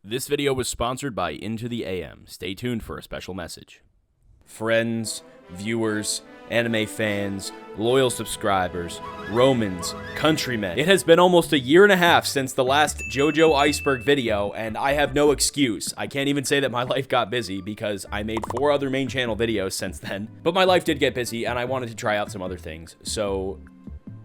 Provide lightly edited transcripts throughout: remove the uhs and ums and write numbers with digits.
This video was sponsored by Into the AM. Stay tuned for a special message. Friends, viewers, anime fans, loyal subscribers, Romans, countrymen. It has been almost a year and a half since the last JoJo Iceberg video, and I have no excuse. I can't even say that my life got busy because I made 4 other main channel videos since then. But my life did get busy and I wanted to try out some other things, so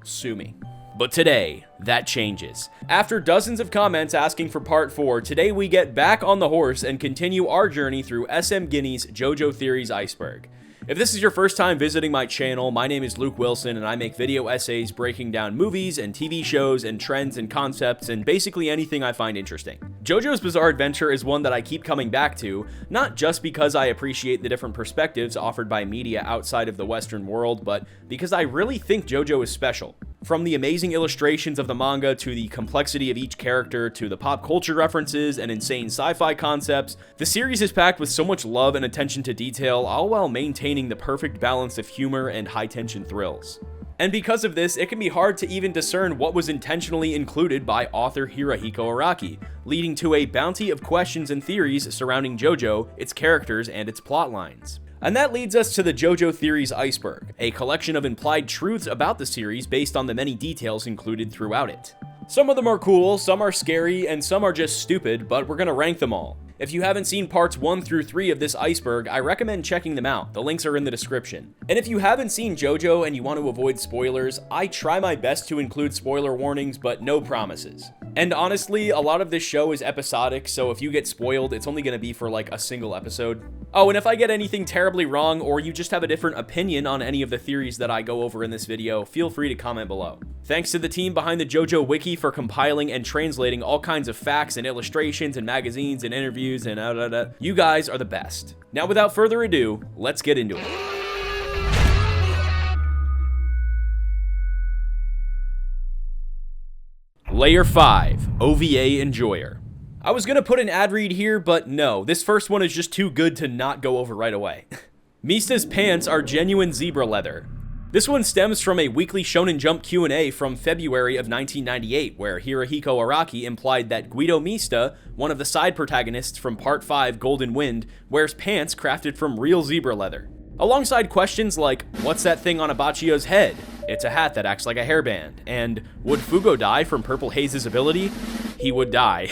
sue me. But today, that changes. After dozens of comments asking for part 4, today we get back on the horse and continue our journey through SM Guinea's JoJo Theories Iceberg. If this is your first time visiting my channel, my name is Luke Wilson and I make video essays breaking down movies and TV shows and trends and concepts and basically anything I find interesting. JoJo's Bizarre Adventure is one that I keep coming back to, not just because I appreciate the different perspectives offered by media outside of the Western world, but because I really think JoJo is special. From the amazing illustrations of the manga to the complexity of each character to the pop culture references and insane sci-fi concepts, the series is packed with so much love and attention to detail, all while maintaining the perfect balance of humor and high-tension thrills. And because of this, it can be hard to even discern what was intentionally included by author Hirohiko Araki, leading to a bounty of questions and theories surrounding JoJo, its characters, and its plotlines. And that leads us to the JoJo Theories Iceberg, a collection of implied truths about the series based on the many details included throughout it. Some of them are cool, some are scary, and some are just stupid, but we're gonna rank them all. If you haven't seen parts 1 through 3 of this iceberg, I recommend checking them out. The links are in the description. And if you haven't seen JoJo and you want to avoid spoilers, I try my best to include spoiler warnings, but no promises. And honestly, a lot of this show is episodic, so if you get spoiled, it's only going to be for like a single episode. Oh, and if I get anything terribly wrong, or you just have a different opinion on any of the theories that I go over in this video, feel free to comment below. Thanks to the team behind the JoJo Wiki for compiling and translating all kinds of facts and illustrations and magazines and interviews and You guys are the best. Now, without further ado, let's get into it. Layer 5, OVA Enjoyer. I was gonna put an ad read here, but no, this first one is just too good to not go over right away. Mista's pants are genuine zebra leather. This one stems from a weekly Shonen Jump Q&A from February of 1998, where Hirohiko Araki implied that Guido Mista, one of the side protagonists from Part 5 Golden Wind, wears pants crafted from real zebra leather. Alongside questions like, what's that thing on Abachio's head? It's a hat that acts like a hairband. And would Fugo die from Purple Haze's ability? He would die.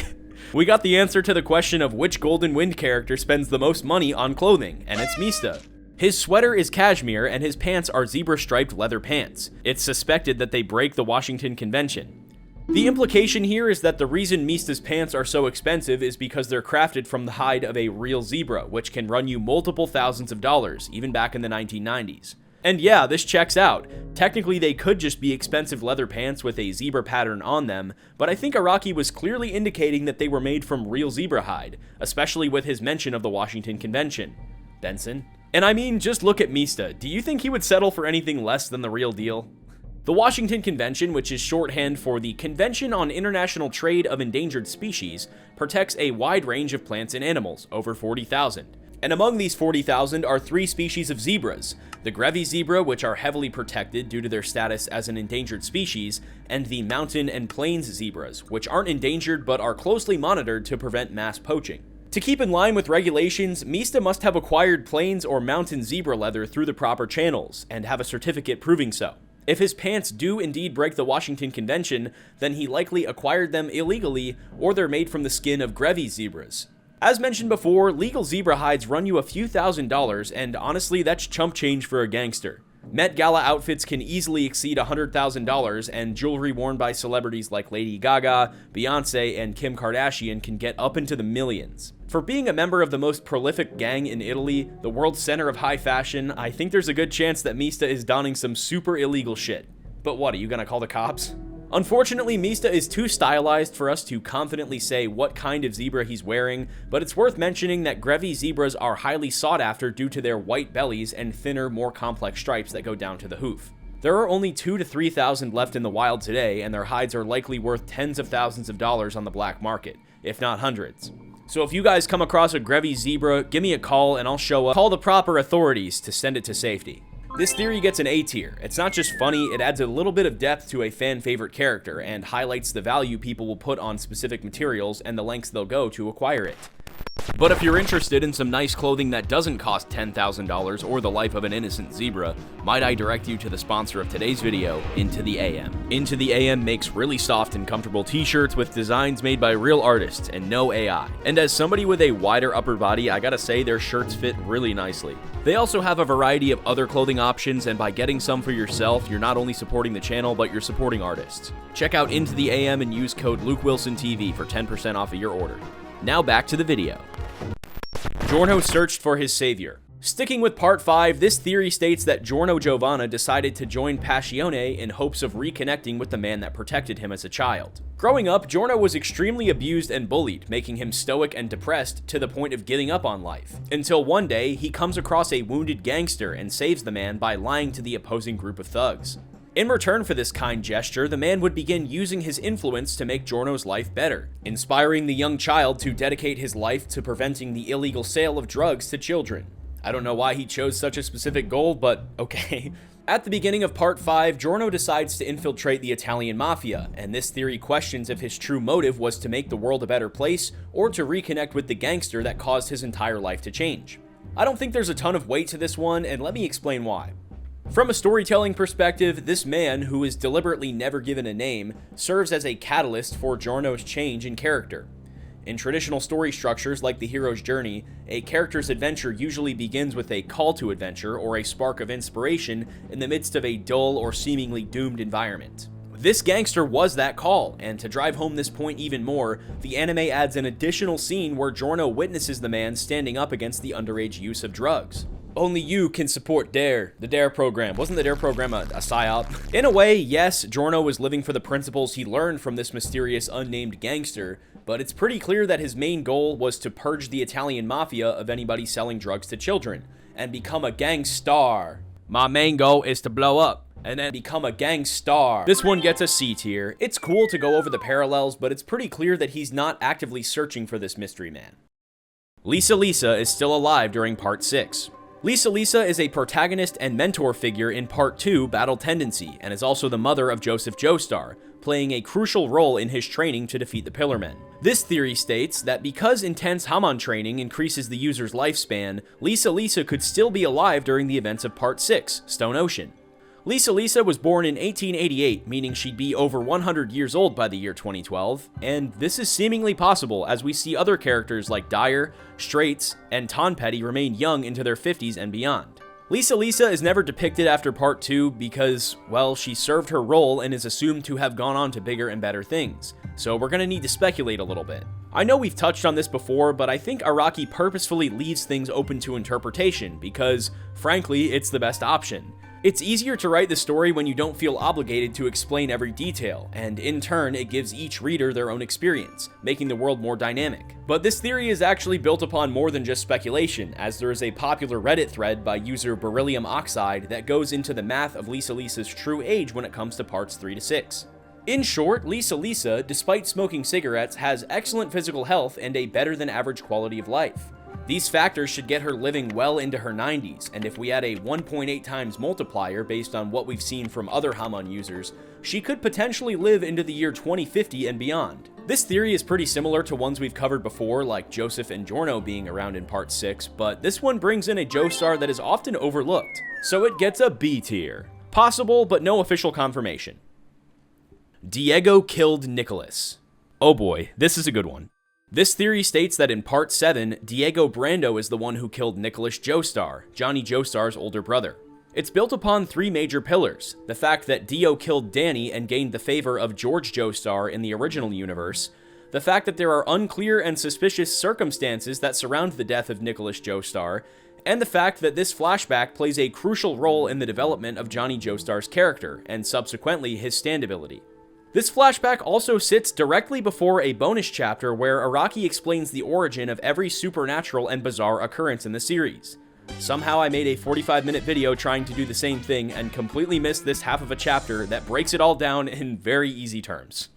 We got the answer to the question of which Golden Wind character spends the most money on clothing, and it's Mista. His sweater is cashmere and his pants are zebra-striped leather pants. It's suspected that they break the Washington Convention. The implication here is that the reason Mista's pants are so expensive is because they're crafted from the hide of a real zebra, which can run you multiple thousands of dollars, even back in the 1990s. And yeah, this checks out. Technically, they could just be expensive leather pants with a zebra pattern on them, but I think Araki was clearly indicating that they were made from real zebra hide, especially with his mention of the Washington Convention. Benson? And I mean, just look at Mista. Do you think he would settle for anything less than the real deal? The Washington Convention, which is shorthand for the Convention on International Trade of Endangered Species, protects a wide range of plants and animals, over 40,000. And among these 40,000 are 3 species of zebras, the Grevi zebra, which are heavily protected due to their status as an endangered species, and the mountain and plains zebras, which aren't endangered but are closely monitored to prevent mass poaching. To keep in line with regulations, Mista must have acquired plains or mountain zebra leather through the proper channels, and have a certificate proving so. If his pants do indeed break the Washington Convention, then he likely acquired them illegally, or they're made from the skin of Grevi zebras. As mentioned before, legal zebra hides run you a few $1,000s, and honestly, that's chump change for a gangster. Met Gala outfits can easily exceed $100,000, and jewelry worn by celebrities like Lady Gaga, Beyonce, and Kim Kardashian can get up into the millions. For being a member of the most prolific gang in Italy, the world's center of high fashion, I think there's a good chance that Mista is donning some super illegal shit. But what, are you gonna call the cops? Unfortunately, Mista is too stylized for us to confidently say what kind of zebra he's wearing, but it's worth mentioning that Grevi zebras are highly sought after due to their white bellies and thinner, more complex stripes that go down to the hoof. There are only 2,000 to 3,000 left in the wild today, and their hides are likely worth tens of thousands of dollars on the black market, if not hundreds. So if you guys come across a Grevi zebra, give me a call and I'll show up, call the proper authorities to send it to safety. This theory gets an A tier. It's not just funny, it adds a little bit of depth to a fan favorite character and highlights the value people will put on specific materials and the lengths they'll go to acquire it. But if you're interested in some nice clothing that doesn't cost $10,000 or the life of an innocent zebra, might I direct you to the sponsor of today's video, Into the AM. Into the AM makes really soft and comfortable t-shirts with designs made by real artists and no AI. And as somebody with a wider upper body, I gotta say their shirts fit really nicely. They also have a variety of other clothing options, and by getting some for yourself, you're not only supporting the channel, but you're supporting artists. Check out Into the AM and use code LukeWilsonTV for 10% off of your order. Now back to the video. Giorno searched for his savior. Sticking with part 5, this theory states that Giorno Giovanna decided to join Passione in hopes of reconnecting with the man that protected him as a child. Growing up, Giorno was extremely abused and bullied, making him stoic and depressed to the point of giving up on life. Until one day, he comes across a wounded gangster and saves the man by lying to the opposing group of thugs. In return for this kind gesture, the man would begin using his influence to make Giorno's life better, inspiring the young child to dedicate his life to preventing the illegal sale of drugs to children. I don't know why he chose such a specific goal, but okay. At the beginning of part 5, Giorno decides to infiltrate the Italian mafia, and this theory questions if his true motive was to make the world a better place or to reconnect with the gangster that caused his entire life to change. I don't think there's a ton of weight to this one, and let me explain why. From a storytelling perspective, this man, who is deliberately never given a name, serves as a catalyst for Giorno's change in character. In traditional story structures like the hero's journey, a character's adventure usually begins with a call to adventure or a spark of inspiration in the midst of a dull or seemingly doomed environment. This gangster was that call, and to drive home this point even more, the anime adds an additional scene where Giorno witnesses the man standing up against the underage use of drugs. Only you can support DARE, the DARE program. Wasn't the DARE program a psyop? In a way, yes, Giorno was living for the principles he learned from this mysterious unnamed gangster, but it's pretty clear that his main goal was to purge the Italian mafia of anybody selling drugs to children, and become a gang star. My main goal is to blow up, and then become a gang star. This one gets a C tier. It's cool to go over the parallels, but it's pretty clear that he's not actively searching for this mystery man. Lisa is still alive during part 6. Lisa is a protagonist and mentor figure in Part 2, Battle Tendency, and is also the mother of Joseph Joestar, playing a crucial role in his training to defeat the Pillarmen. This theory states that because intense Hamon training increases the user's lifespan, Lisa could still be alive during the events of Part 6, Stone Ocean. Lisa was born in 1888, meaning she'd be over 100 years old by the year 2012, and this is seemingly possible as we see other characters like Dyer, Straits, and Tonpetty remain young into their 50s and beyond. Lisa is never depicted after part 2 because, well, she served her role and is assumed to have gone on to bigger and better things, so we're gonna need to speculate a little bit. I know we've touched on this before, but I think Araki purposefully leaves things open to interpretation because, frankly, it's the best option. It's easier to write the story when you don't feel obligated to explain every detail, and in turn, it gives each reader their own experience, making the world more dynamic. But this theory is actually built upon more than just speculation, as there is a popular Reddit thread by user Beryllium Oxide that goes into the math of Lisa's true age when it comes to parts 3 to 6. In short, Lisa, despite smoking cigarettes, has excellent physical health and a better than average quality of life. These factors should get her living well into her 90s, and if we add a 1.8 times multiplier based on what we've seen from other Hamon users, she could potentially live into the year 2050 and beyond. This theory is pretty similar to ones we've covered before, like Joseph and Giorno being around in part 6, but this one brings in a Joestar that is often overlooked, so it gets a B tier. Possible, but no official confirmation. Diego killed Nicholas. Oh boy, this is a good one. This theory states that in Part 7, Diego Brando is the one who killed Nicholas Joestar, Johnny Joestar's older brother. It's built upon 3 major pillars: the fact that Dio killed Danny and gained the favor of George Joestar in the original universe, the fact that there are unclear and suspicious circumstances that surround the death of Nicholas Joestar, and the fact that this flashback plays a crucial role in the development of Johnny Joestar's character, and subsequently his stand ability. This flashback also sits directly before a bonus chapter where Araki explains the origin of every supernatural and bizarre occurrence in the series. Somehow I made a 45-minute video trying to do the same thing and completely missed this half of a chapter that breaks it all down in very easy terms.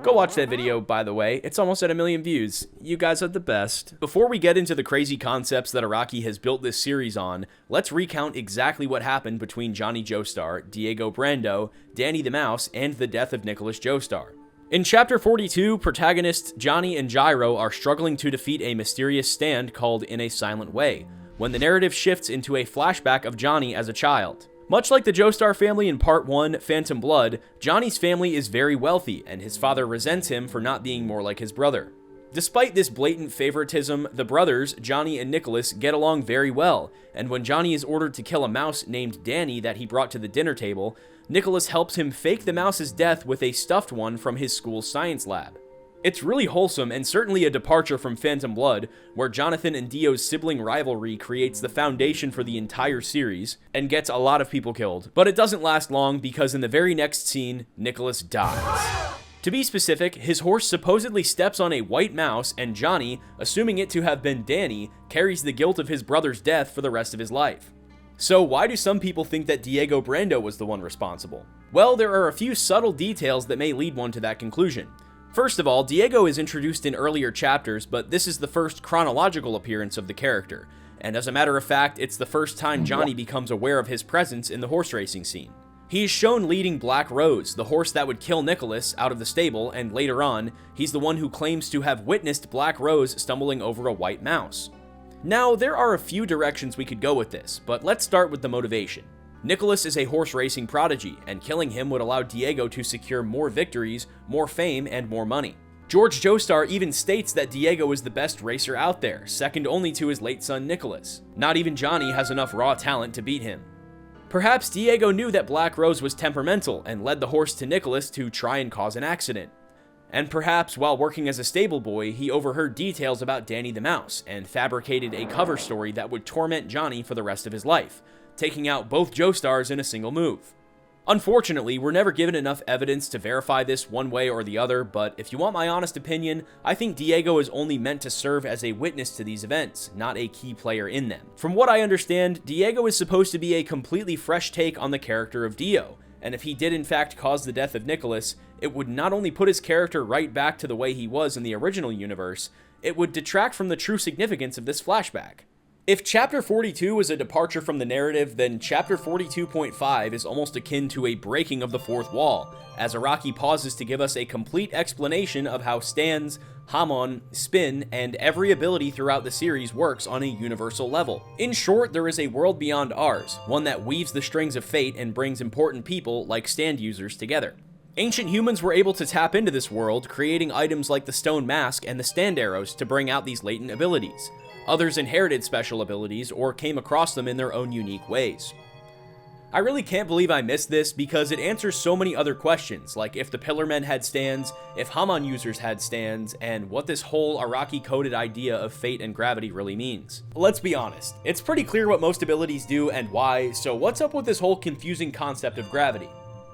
Go watch that video, by the way. It's almost at 1 million views. You guys are the best. Before we get into the crazy concepts that Araki has built this series on, let's recount exactly what happened between Johnny Joestar, Diego Brando, Danny the Mouse, and the death of Nicholas Joestar. In Chapter 42, protagonists Johnny and Gyro are struggling to defeat a mysterious stand called In a Silent Way, when the narrative shifts into a flashback of Johnny as a child. Much like the Joestar family in Part 1, Phantom Blood, Johnny's family is very wealthy, and his father resents him for not being more like his brother. Despite this blatant favoritism, the brothers, Johnny and Nicholas, get along very well, and when Johnny is ordered to kill a mouse named Danny that he brought to the dinner table, Nicholas helps him fake the mouse's death with a stuffed one from his school's science lab. It's really wholesome and certainly a departure from Phantom Blood, where Jonathan and Dio's sibling rivalry creates the foundation for the entire series and gets a lot of people killed. But it doesn't last long because in the very next scene, Nicholas dies. To be specific, his horse supposedly steps on a white mouse and Johnny, assuming it to have been Danny, carries the guilt of his brother's death for the rest of his life. So why do some people think that Diego Brando was the one responsible? Well, there are a few subtle details that may lead one to that conclusion. First of all, Diego is introduced in earlier chapters, but this is the first chronological appearance of the character, and as a matter of fact, it's the first time Johnny becomes aware of his presence in the horse racing scene. He is shown leading Black Rose, the horse that would kill Nicholas, out of the stable, and later on, he's the one who claims to have witnessed Black Rose stumbling over a white mouse. Now, there are a few directions we could go with this, but let's start with the motivation. Nicholas is a horse racing prodigy, and killing him would allow Diego to secure more victories, more fame, and more money. George Joestar even states that Diego is the best racer out there, second only to his late son Nicholas. Not even Johnny has enough raw talent to beat him. Perhaps Diego knew that Black Rose was temperamental and led the horse to Nicholas to try and cause an accident. And perhaps while working as a stable boy, he overheard details about Danny the Mouse and fabricated a cover story that would torment Johnny for the rest of his life, taking out both Joestars in a single move. Unfortunately, we're never given enough evidence to verify this one way or the other, but if you want my honest opinion, I think Diego is only meant to serve as a witness to these events, not a key player in them. From what I understand, Diego is supposed to be a completely fresh take on the character of Dio, and if he did in fact cause the death of Nicholas, it would not only put his character right back to the way he was in the original universe, it would detract from the true significance of this flashback. If Chapter 42 is a departure from the narrative, then Chapter 42.5 is almost akin to a breaking of the fourth wall, as Araki pauses to give us a complete explanation of how stands, Hamon, spin, and every ability throughout the series works on a universal level. In short, there is a world beyond ours, one that weaves the strings of fate and brings important people like stand users together. Ancient humans were able to tap into this world, creating items like the stone mask and the stand arrows to bring out these latent abilities. Others inherited special abilities or came across them in their own unique ways. I really can't believe I missed this because it answers so many other questions, like if the Pillarmen had stands, if Hamon users had stands, and what this whole Araki-coded idea of fate and gravity really means. Let's be honest, it's pretty clear what most abilities do and why, so what's up with this whole confusing concept of gravity?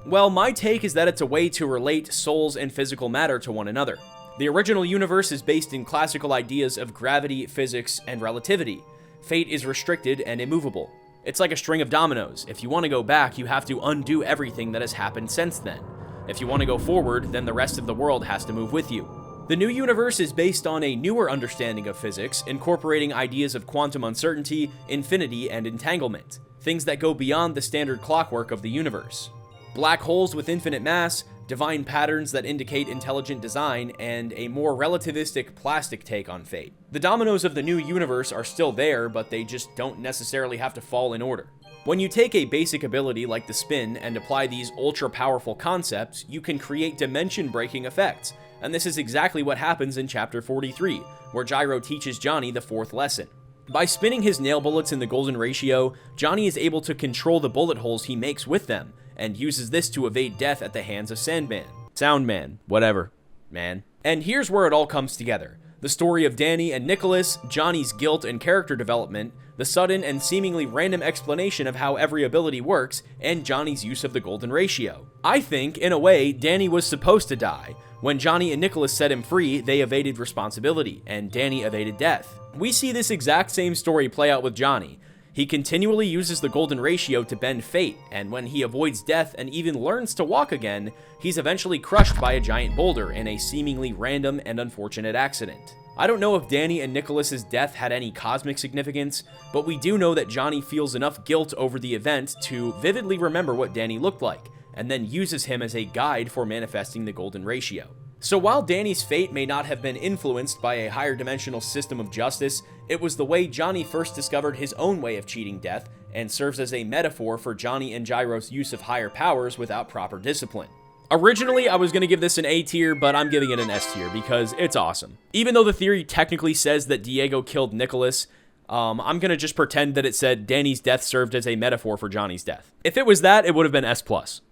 Well, my take is that it's a way to relate souls and physical matter to one another. The original universe is based in classical ideas of gravity, physics, and relativity. Fate is restricted and immovable. It's like a string of dominoes. If you want to go back, you have to undo everything that has happened since then. If you want to go forward, then the rest of the world has to move with you. The new universe is based on a newer understanding of physics, incorporating ideas of quantum uncertainty, infinity, and entanglement, things that go beyond the standard clockwork of the universe. Black holes with infinite mass, divine patterns that indicate intelligent design, and a more relativistic plastic take on fate. The dominoes of the new universe are still there, but they just don't necessarily have to fall in order. When you take a basic ability like the spin and apply these ultra-powerful concepts, you can create dimension-breaking effects, and this is exactly what happens in Chapter 43, where Gyro teaches Johnny the fourth lesson. By spinning his nail bullets in the golden ratio, Johnny is able to control the bullet holes he makes with them, and uses this to evade death at the hands of Soundman, whatever, man. And here's where it all comes together. The story of Danny and Nicholas, Johnny's guilt and character development, the sudden and seemingly random explanation of how every ability works, and Johnny's use of the golden ratio. I think, in a way, Danny was supposed to die. When Johnny and Nicholas set him free, they evaded responsibility, and Danny evaded death. We see this exact same story play out with Johnny. He continually uses the golden ratio to bend fate, and when he avoids death and even learns to walk again, he's eventually crushed by a giant boulder in a seemingly random and unfortunate accident. I don't know if Danny and Nicholas's death had any cosmic significance, but we do know that Johnny feels enough guilt over the event to vividly remember what Danny looked like, and then uses him as a guide for manifesting the golden ratio. So while Danny's fate may not have been influenced by a higher dimensional system of justice, it was the way Johnny first discovered his own way of cheating death, and serves as a metaphor for Johnny and Gyro's use of higher powers without proper discipline. Originally, I was going to give this an A tier, but I'm giving it an S tier because it's awesome. Even though the theory technically says that Diego killed Nicholas, I'm going to just pretend that it said Danny's death served as a metaphor for Johnny's death. If it was that, it would have been S+.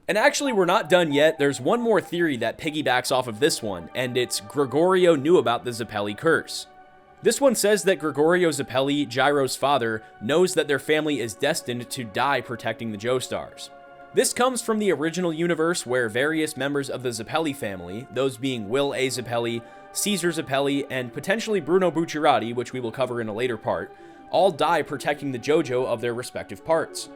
And actually, we're not done yet. There's one more theory that piggybacks off of this one, and it's Gregorio knew about the Zeppeli curse. This one says that Gregorio Zeppeli, Gyro's father, knows that their family is destined to die protecting the Joestars. This comes from the original universe where various members of the Zeppeli family, those being Will A. Zeppeli, Caesar Zeppeli, and potentially Bruno Bucciarati, which we will cover in a later part, all die protecting the JoJo of their respective parts.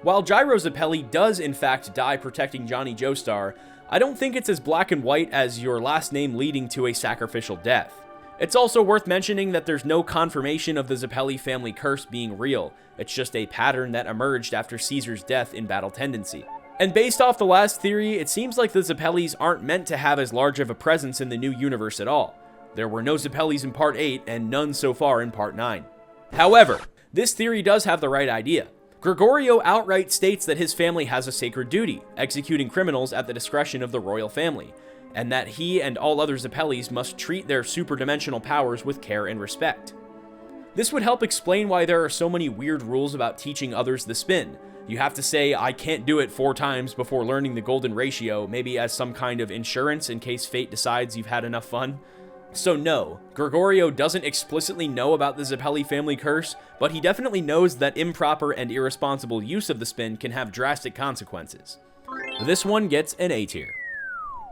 While Gyro Zeppeli does in fact die protecting Johnny Joestar, I don't think it's as black and white as your last name leading to a sacrificial death. It's also worth mentioning that there's no confirmation of the Zeppeli family curse being real, it's just a pattern that emerged after Caesar's death in Battle Tendency. And based off the last theory, it seems like the Zeppelis aren't meant to have as large of a presence in the new universe at all. There were no Zeppelis in Part 8 and none so far in Part 9. However, this theory does have the right idea. Gregorio outright states that his family has a sacred duty, executing criminals at the discretion of the royal family, and that he and all other Zeppelis must treat their superdimensional powers with care and respect. This would help explain why there are so many weird rules about teaching others the spin. You have to say, I can't do it 4 times before learning the golden ratio, maybe as some kind of insurance in case fate decides you've had enough fun. So no, Gregorio doesn't explicitly know about the Zeppeli family curse, but he definitely knows that improper and irresponsible use of the spin can have drastic consequences. This one gets an A tier.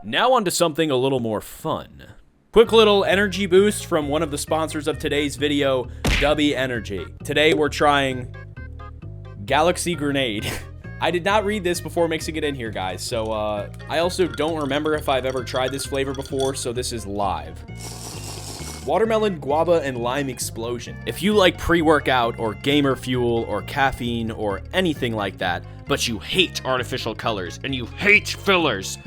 Now on to something a little more fun. Quick little energy boost from one of the sponsors of today's video, Dubby Energy. Today we're trying Galaxy Grenade. I did not read this before mixing it in here, guys, so I also don't remember if I've ever tried this flavor before, so this is live. Watermelon, guava, and lime explosion. If you like pre-workout or gamer fuel or caffeine or anything like that, but you hate artificial colors and you hate fillers,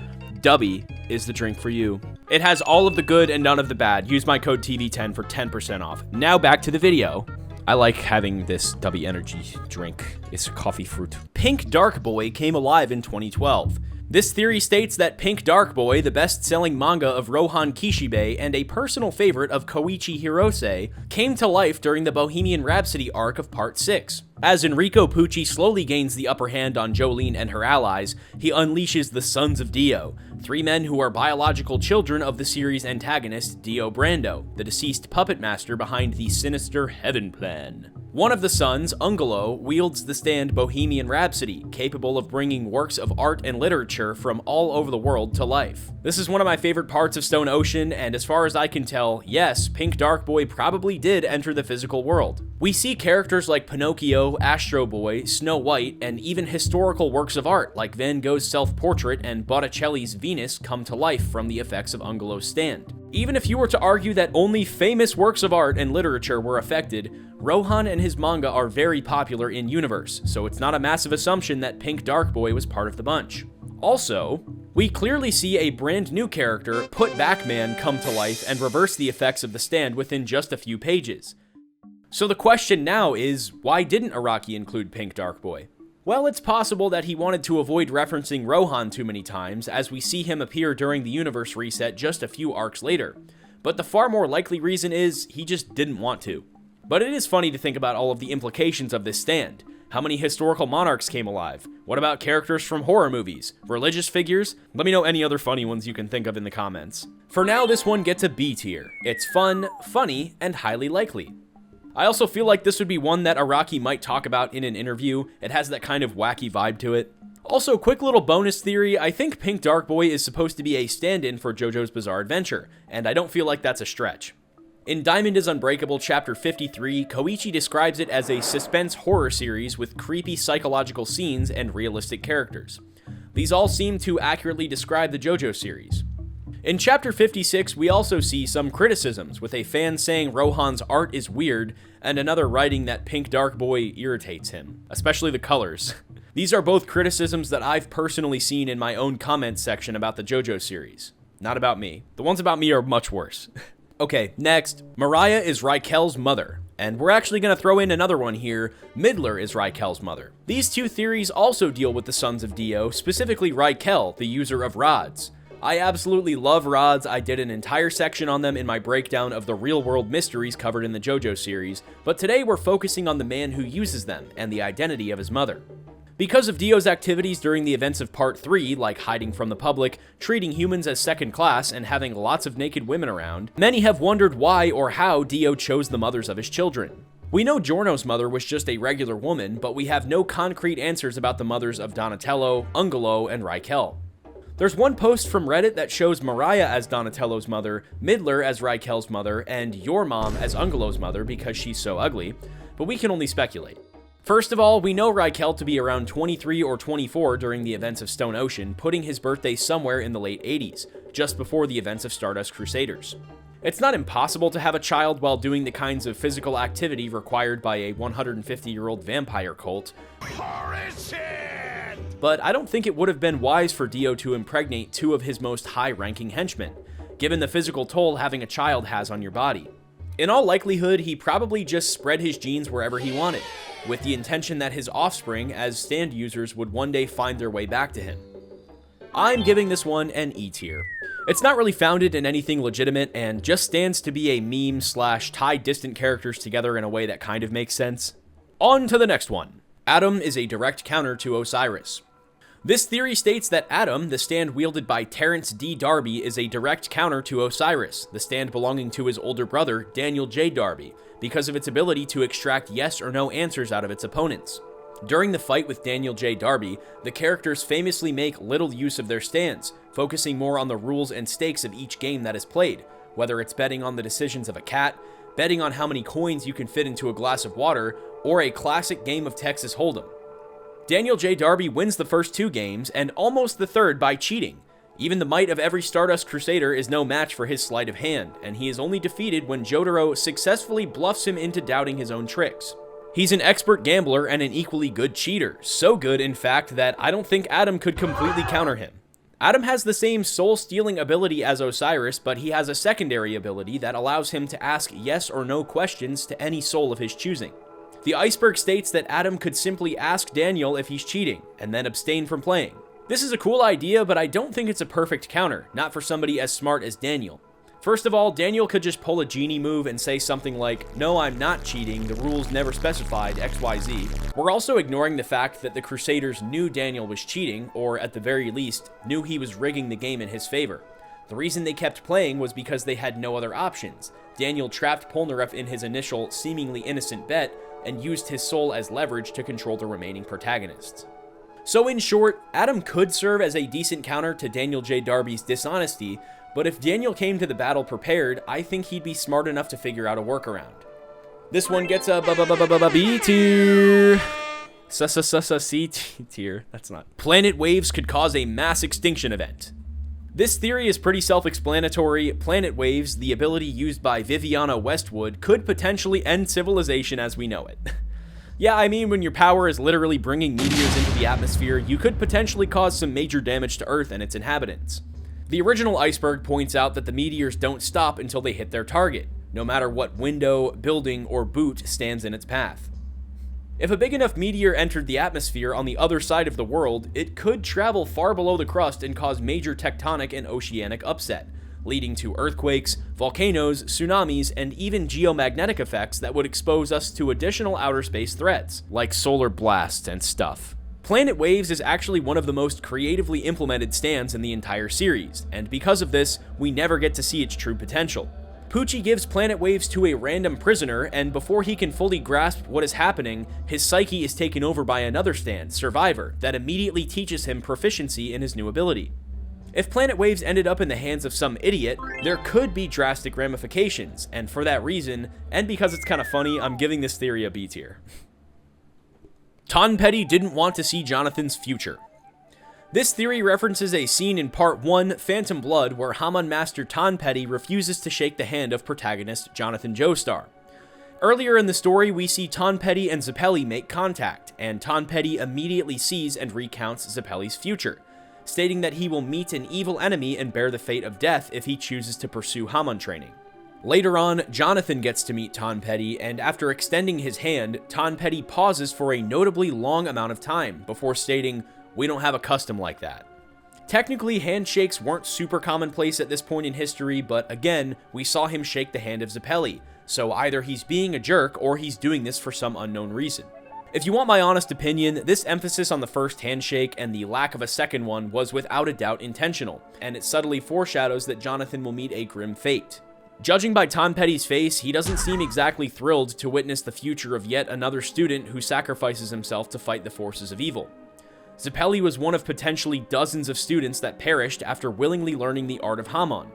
Dubby is the drink for you. It has all of the good and none of the bad. Use my code TV10 for 10% off. Now back to the video. I like having this Dubby Energy drink. It's coffee fruit. Pink Dark Boy came alive in 2012. This theory states that Pink Dark Boy, the best-selling manga of Rohan Kishibe and a personal favorite of Koichi Hirose, came to life during the Bohemian Rhapsody arc of Part 6. As Enrico Pucci slowly gains the upper hand on Jolene and her allies, he unleashes the Sons of Dio, 3 men who are biological children of the series' antagonist, Dio Brando, the deceased puppet master behind the sinister Heaven Plan. One of the sons, Ungolo, wields the stand Bohemian Rhapsody, capable of bringing works of art and literature from all over the world to life. This is one of my favorite parts of Stone Ocean, and as far as I can tell, yes, Pink Dark Boy probably did enter the physical world. We see characters like Pinocchio, Astro Boy, Snow White, and even historical works of art like Van Gogh's self-portrait and Botticelli's Venus come to life from the effects of Ungolo's stand. Even if you were to argue that only famous works of art and literature were affected, Rohan and his manga are very popular in universe, so it's not a massive assumption that Pink Dark Boy was part of the bunch. Also, we clearly see a brand new character, Put Back Man, come to life and reverse the effects of the stand within just a few pages. So the question now is, why didn't Araki include Pink Dark Boy? Well, it's possible that he wanted to avoid referencing Rohan too many times, as we see him appear during the universe reset just a few arcs later. But the far more likely reason is, he just didn't want to. But it is funny to think about all of the implications of this stand. How many historical monarchs came alive? What about characters from horror movies? Religious figures? Let me know any other funny ones you can think of in the comments. For now, this one gets a B tier. It's fun, funny, and highly likely. I also feel like this would be one that Araki might talk about in an interview. It has that kind of wacky vibe to it. Also, quick little bonus theory, I think Pink Dark Boy is supposed to be a stand-in for JoJo's Bizarre Adventure, and I don't feel like that's a stretch. In Diamond is Unbreakable Chapter 53, Koichi describes it as a suspense horror series with creepy psychological scenes and realistic characters. These all seem to accurately describe the JoJo series. In Chapter 56, we also see some criticisms, with a fan saying Rohan's art is weird, and another writing that Pink Dark Boy irritates him, especially the colors. These are both criticisms that I've personally seen in my own comments section about the JoJo series. Not about me. The ones about me are much worse. Okay, next, Mariah is Rikel's mother. And we're actually going to throw in another one here. Midler is Rikel's mother. These two theories also deal with the sons of Dio, specifically Rikel, the user of rods. I absolutely love rods. I did an entire section on them in my breakdown of the real-world mysteries covered in the JoJo series, but today we're focusing on the man who uses them and the identity of his mother. Because of Dio's activities during the events of Part 3, like hiding from the public, treating humans as second class, and having lots of naked women around, many have wondered why or how Dio chose the mothers of his children. We know Giorno's mother was just a regular woman, but we have no concrete answers about the mothers of Donatello, Ungolo, and Rikel. There's one post from Reddit that shows Mariah as Donatello's mother, Midler as Rikel's mother, and Your Mom as Ungolo's mother because she's so ugly, but we can only speculate. First of all, we know Rikel to be around 23 or 24 during the events of Stone Ocean, putting his birthday somewhere in the late 80s, just before the events of Stardust Crusaders. It's not impossible to have a child while doing the kinds of physical activity required by a 150-year-old vampire cult, but I don't think it would have been wise for Dio to impregnate two of his most high-ranking henchmen, given the physical toll having a child has on your body. In all likelihood, he probably just spread his genes wherever he wanted, with the intention that his offspring, as stand users, would one day find their way back to him. I'm giving this one an E tier. It's not really founded in anything legitimate and just stands to be a meme / tie distant characters together in a way that kind of makes sense. On to the next one. Atum is a direct counter to Osiris. This theory states that Atum, the stand wielded by Terrence D. Darby, is a direct counter to Osiris, the stand belonging to his older brother, Daniel J. Darby, because of its ability to extract yes or no answers out of its opponents. During the fight with Daniel J. Darby, the characters famously make little use of their stands, focusing more on the rules and stakes of each game that is played, whether it's betting on the decisions of a cat, betting on how many coins you can fit into a glass of water, or a classic game of Texas Hold'em. Daniel J. Darby wins the first two games, and almost the third by cheating. Even the might of every Stardust Crusader is no match for his sleight of hand, and he is only defeated when Jotaro successfully bluffs him into doubting his own tricks. He's an expert gambler and an equally good cheater, so good in fact that I don't think Atum could completely counter him. Atum has the same soul-stealing ability as Osiris, but he has a secondary ability that allows him to ask yes or no questions to any soul of his choosing. The iceberg states that Atum could simply ask Daniel if he's cheating, and then abstain from playing. This is a cool idea, but I don't think it's a perfect counter, not for somebody as smart as Daniel. First of all, Daniel could just pull a genie move and say something like, "No, I'm not cheating, the rules never specified XYZ. We're also ignoring the fact that the Crusaders knew Daniel was cheating, or at the very least, knew he was rigging the game in his favor. The reason they kept playing was because they had no other options. Daniel trapped Polnareff in his initial, seemingly innocent bet, and used his soul as leverage to control the remaining protagonists. So in short, Atum could serve as a decent counter to Daniel J. Darby's dishonesty, but if Daniel came to the battle prepared, I think he'd be smart enough to figure out a workaround. This one gets a B tier. C tier. That's not. Planet waves could cause a mass extinction event. This theory is pretty self-explanatory. Planet waves, the ability used by Viviana Westwood, could potentially end civilization as we know it. Yeah, I mean, when your power is literally bringing meteors into the atmosphere, you could potentially cause some major damage to Earth and its inhabitants. The original iceberg points out that the meteors don't stop until they hit their target, no matter what window, building, or boot stands in its path. If a big enough meteor entered the atmosphere on the other side of the world, it could travel far below the crust and cause major tectonic and oceanic upset, leading to earthquakes, volcanoes, tsunamis, and even geomagnetic effects that would expose us to additional outer space threats, like solar blasts and stuff. Planet Waves is actually one of the most creatively implemented stands in the entire series, and because of this, we never get to see its true potential. Pucci gives Planet Waves to a random prisoner, and before he can fully grasp what is happening, his psyche is taken over by another stand, Survivor, that immediately teaches him proficiency in his new ability. If planet waves ended up in the hands of some idiot, there could be drastic ramifications, and for that reason, and because it's kind of funny, I'm giving this theory a B tier. Tonpetty didn't want to see Jonathan's future. This theory references a scene in Part 1, Phantom Blood, where Hamon Master Tonpetty refuses to shake the hand of protagonist Jonathan Joestar. Earlier in the story, we see Tonpetty and Zeppeli make contact, and Tonpetty immediately sees and recounts Zeppeli's future, stating that he will meet an evil enemy and bear the fate of death if he chooses to pursue Hamon training. Later on, Jonathan gets to meet Tonpetty, and after extending his hand, Tonpetty pauses for a notably long amount of time before stating, "We don't have a custom like that." Technically, handshakes weren't super commonplace at this point in history, but again, we saw him shake the hand of Zeppeli, so either he's being a jerk or he's doing this for some unknown reason. If you want my honest opinion, this emphasis on the first handshake and the lack of a second one was without a doubt intentional, and it subtly foreshadows that Jonathan will meet a grim fate. Judging by Tonpetty's face, he doesn't seem exactly thrilled to witness the future of yet another student who sacrifices himself to fight the forces of evil. Zeppeli was one of potentially dozens of students that perished after willingly learning the art of Hamon.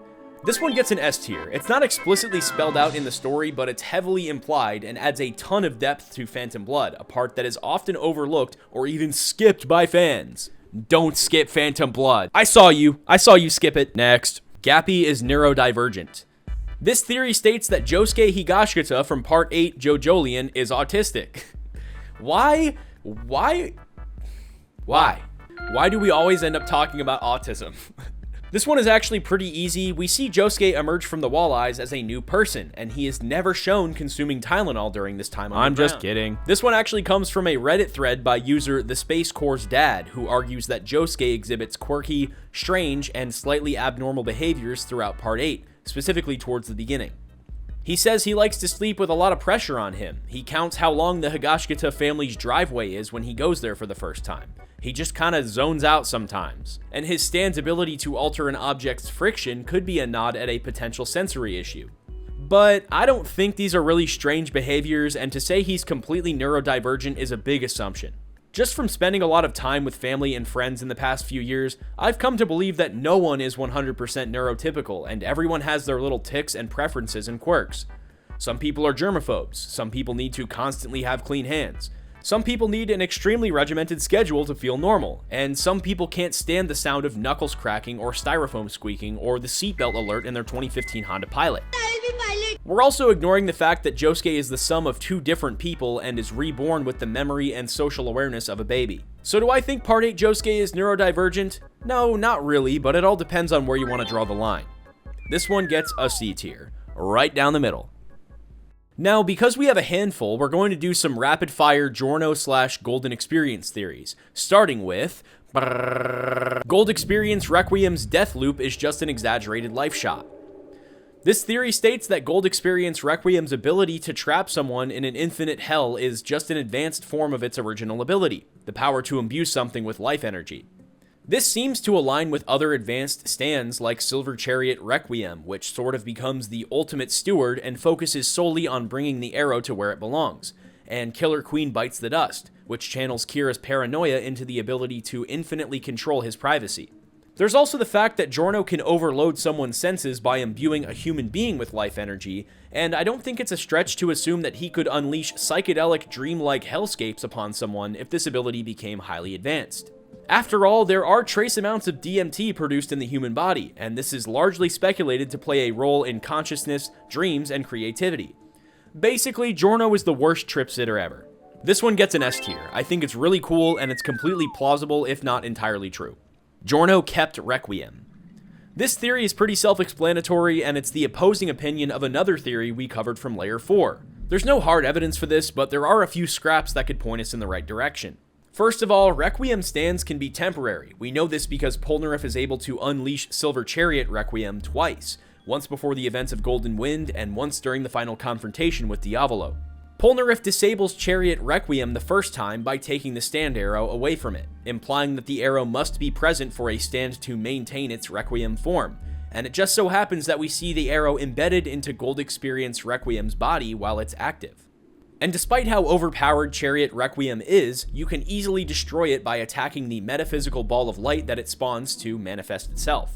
This one gets an S tier. It's not explicitly spelled out in the story, but it's heavily implied and adds a ton of depth to Phantom Blood, a part that is often overlooked or even skipped by fans. Don't skip Phantom Blood. I saw you skip it. Next. Gappy is neurodivergent. This theory states that Josuke Higashikata from Part 8 JoJolion is autistic. Why do we always end up talking about autism? This one is actually pretty easy. We see Josuke emerge from the walleyes as a new person, and he is never shown consuming Tylenol during this time on the ground. I'm just kidding. This one actually comes from a Reddit thread by user The Space Core's Dad, who argues that Josuke exhibits quirky, strange, and slightly abnormal behaviors throughout Part 8, specifically towards the beginning. He says he likes to sleep with a lot of pressure on him. He counts how long the Higashikata family's driveway is when he goes there for the first time. He just kinda zones out sometimes. And his stand's ability to alter an object's friction could be a nod at a potential sensory issue. But I don't think these are really strange behaviors, and to say he's completely neurodivergent is a big assumption. Just from spending a lot of time with family and friends in the past few years, I've come to believe that no one is 100% neurotypical, and everyone has their little tics and preferences and quirks. Some people are germaphobes, some people need to constantly have clean hands, some people need an extremely regimented schedule to feel normal, and some people can't stand the sound of knuckles cracking or styrofoam squeaking or the seatbelt alert in their 2015 Honda Pilot. We're also ignoring the fact that Josuke is the sum of two different people and is reborn with the memory and social awareness of a baby. So do I think Part 8 Josuke is neurodivergent? No, not really, but it all depends on where you want to draw the line. This one gets a C tier, right down the middle. Now, because we have a handful, we're going to do some rapid-fire Giorno/Golden Experience theories, starting with Gold Experience Requiem's death loop is just an exaggerated life shot. This theory states that Gold Experience Requiem's ability to trap someone in an infinite hell is just an advanced form of its original ability, the power to imbue something with life energy. This seems to align with other advanced stands like Silver Chariot Requiem, which sort of becomes the ultimate steward and focuses solely on bringing the arrow to where it belongs, and Killer Queen Bites the Dust, which channels Kira's paranoia into the ability to infinitely control his privacy. There's also the fact that Giorno can overload someone's senses by imbuing a human being with life energy, and I don't think it's a stretch to assume that he could unleash psychedelic dreamlike hellscapes upon someone if this ability became highly advanced. After all, there are trace amounts of DMT produced in the human body, and this is largely speculated to play a role in consciousness, dreams, and creativity. Basically, Giorno is the worst trip sitter ever. This one gets an S tier. I think it's really cool, and it's completely plausible, if not entirely true. Giorno kept Requiem. This theory is pretty self-explanatory, and it's the opposing opinion of another theory we covered from Layer 4. There's no hard evidence for this, but there are a few scraps that could point us in the right direction. First of all, Requiem stands can be temporary. We know this because Polnareff is able to unleash Silver Chariot Requiem twice, once before the events of Golden Wind and once during the final confrontation with Diavolo. Polnareff disables Chariot Requiem the first time by taking the stand arrow away from it, implying that the arrow must be present for a stand to maintain its Requiem form, and it just so happens that we see the arrow embedded into Gold Experience Requiem's body while it's active. And despite how overpowered Chariot Requiem is, you can easily destroy it by attacking the metaphysical ball of light that it spawns to manifest itself.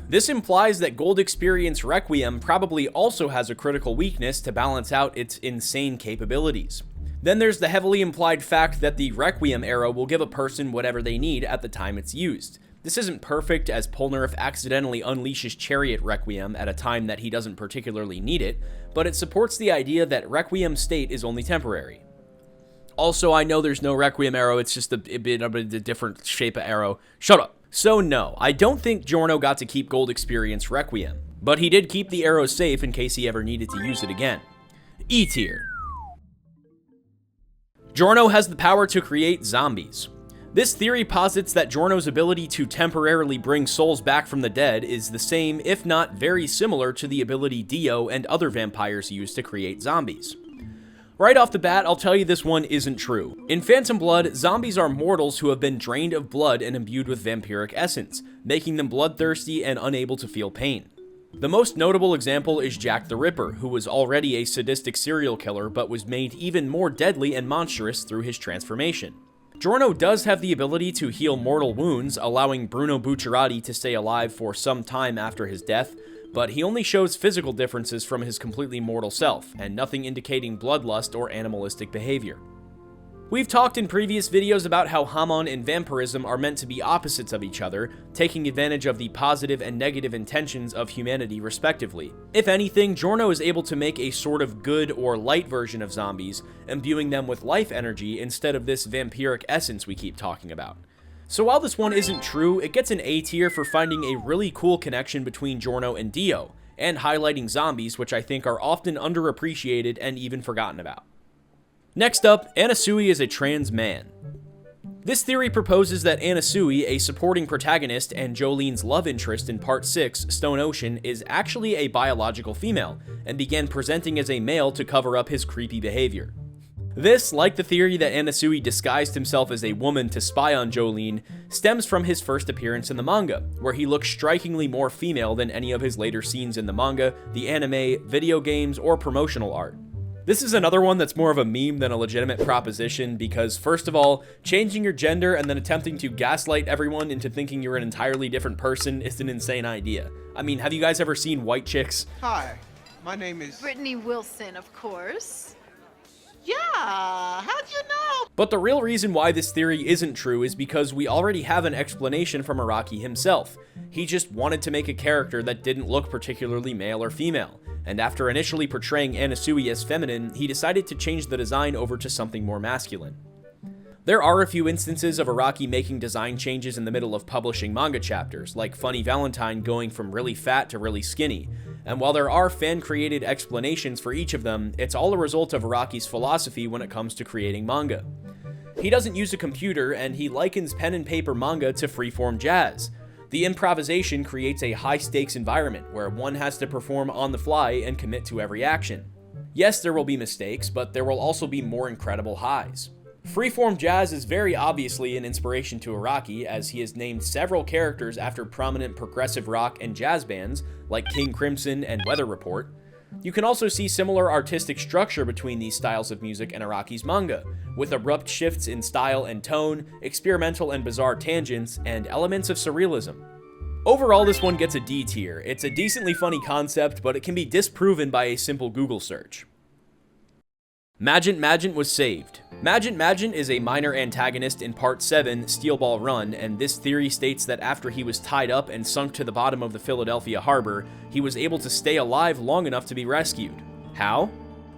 This implies that Gold Experience Requiem probably also has a critical weakness to balance out its insane capabilities. Then there's the heavily implied fact that the Requiem arrow will give a person whatever they need at the time it's used. This isn't perfect, as Polnareff accidentally unleashes Chariot Requiem at a time that he doesn't particularly need it, but it supports the idea that Requiem state is only temporary. Also, I know there's no Requiem arrow, it's just a bit of a different shape of arrow. Shut up. So no, I don't think Giorno got to keep Gold Experience Requiem, but he did keep the arrow safe in case he ever needed to use it again. E tier. Giorno has the power to create zombies. This theory posits that Giorno's ability to temporarily bring souls back from the dead is the same, if not very similar, to the ability Dio and other vampires use to create zombies. Right off the bat, I'll tell you this one isn't true. In Phantom Blood, zombies are mortals who have been drained of blood and imbued with vampiric essence, making them bloodthirsty and unable to feel pain. The most notable example is Jack the Ripper, who was already a sadistic serial killer but was made even more deadly and monstrous through his transformation. Giorno does have the ability to heal mortal wounds, allowing Bruno Bucciarati to stay alive for some time after his death, but he only shows physical differences from his completely mortal self, and nothing indicating bloodlust or animalistic behavior. We've talked in previous videos about how Hamon and vampirism are meant to be opposites of each other, taking advantage of the positive and negative intentions of humanity respectively. If anything, Giorno is able to make a sort of good or light version of zombies, imbuing them with life energy instead of this vampiric essence we keep talking about. So while this one isn't true, it gets an A tier for finding a really cool connection between Giorno and Dio, and highlighting zombies, which I think are often underappreciated and even forgotten about. Next up, Annasui is a trans man. This theory proposes that Annasui, a supporting protagonist and Jolyon's love interest in Part 6, Stone Ocean, is actually a biological female, and began presenting as a male to cover up his creepy behavior. This, like the theory that Annasui disguised himself as a woman to spy on Jolyon, stems from his first appearance in the manga, where he looks strikingly more female than any of his later scenes in the manga, the anime, video games, or promotional art. This is another one that's more of a meme than a legitimate proposition because, first of all, changing your gender and then attempting to gaslight everyone into thinking you're an entirely different person is an insane idea. I mean, have you guys ever seen White Chicks? Hi, my name is Brittany Wilson, of course. Yeah, how'd you know? But the real reason why this theory isn't true is because we already have an explanation from Araki himself. He just wanted to make a character that didn't look particularly male or female, and after initially portraying Annasui as feminine, he decided to change the design over to something more masculine. There are a few instances of Araki making design changes in the middle of publishing manga chapters, like Funny Valentine going from really fat to really skinny, and while there are fan-created explanations for each of them, it's all a result of Araki's philosophy when it comes to creating manga. He doesn't use a computer, and he likens pen and paper manga to freeform jazz. The improvisation creates a high-stakes environment where one has to perform on the fly and commit to every action. Yes, there will be mistakes, but there will also be more incredible highs. Freeform jazz is very obviously an inspiration to Araki, as he has named several characters after prominent progressive rock and jazz bands like King Crimson and Weather Report. You can also see similar artistic structure between these styles of music and Araki's manga, with abrupt shifts in style and tone, experimental and bizarre tangents, and elements of surrealism. Overall, this one gets a D tier. It's a decently funny concept, but it can be disproven by a simple Google search. Magent was saved. Magent is a minor antagonist in Part 7, Steel Ball Run, and this theory states that after he was tied up and sunk to the bottom of the Philadelphia harbor, he was able to stay alive long enough to be rescued. How?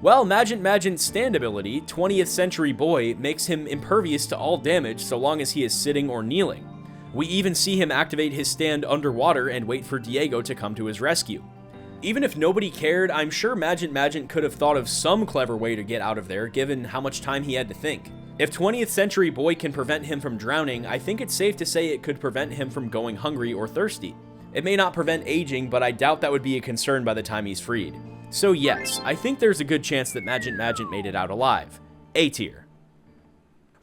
Well, Magent's stand ability, 20th Century Boy, makes him impervious to all damage so long as he is sitting or kneeling. We even see him activate his stand underwater and wait for Diego to come to his rescue. Even if nobody cared, I'm sure Magent could have thought of some clever way to get out of there, given how much time he had to think. If 20th Century Boy can prevent him from drowning, I think it's safe to say it could prevent him from going hungry or thirsty. It may not prevent aging, but I doubt that would be a concern by the time he's freed. So yes, I think there's a good chance that Magent made it out alive. A tier.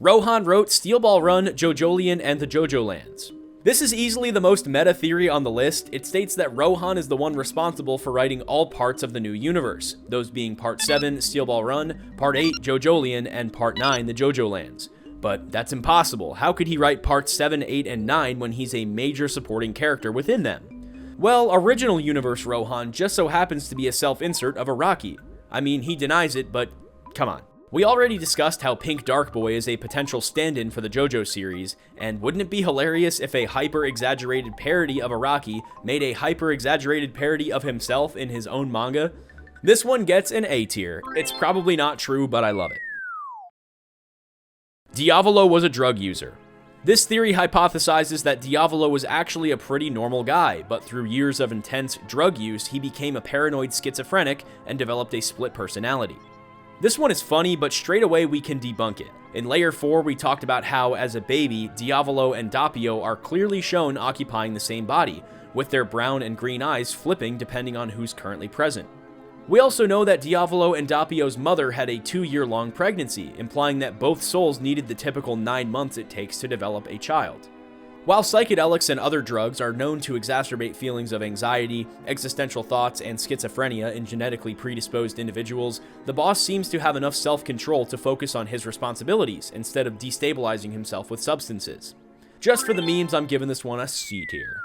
Rohan wrote Steel Ball Run, JoJolion, and the JoJoLands. This is easily the most meta theory on the list. It states that Rohan is the one responsible for writing all parts of the new universe, those being Part 7, Steel Ball Run, Part 8, JoJolion, and Part 9, the JoJoLands. But that's impossible. How could he write Parts 7, 8, and 9 when he's a major supporting character within them? Well, original universe Rohan just so happens to be a self-insert of Araki. I mean, he denies it, but come on. We already discussed how Pink Dark Boy is a potential stand-in for the JoJo series, and wouldn't it be hilarious if a hyper-exaggerated parody of Araki made a hyper-exaggerated parody of himself in his own manga? This one gets an A tier. It's probably not true, but I love it. Diavolo was a drug user. This theory hypothesizes that Diavolo was actually a pretty normal guy, but through years of intense drug use, he became a paranoid schizophrenic and developed a split personality. This one is funny, but straight away we can debunk it. In Layer 4, we talked about how, as a baby, Diavolo and Doppio are clearly shown occupying the same body, with their brown and green eyes flipping depending on who's currently present. We also know that Diavolo and Doppio's mother had a 2-year-long pregnancy, implying that both souls needed the typical 9 months it takes to develop a child. While psychedelics and other drugs are known to exacerbate feelings of anxiety, existential thoughts, and schizophrenia in genetically predisposed individuals, the boss seems to have enough self-control to focus on his responsibilities instead of destabilizing himself with substances. Just for the memes, I'm giving this one a C tier.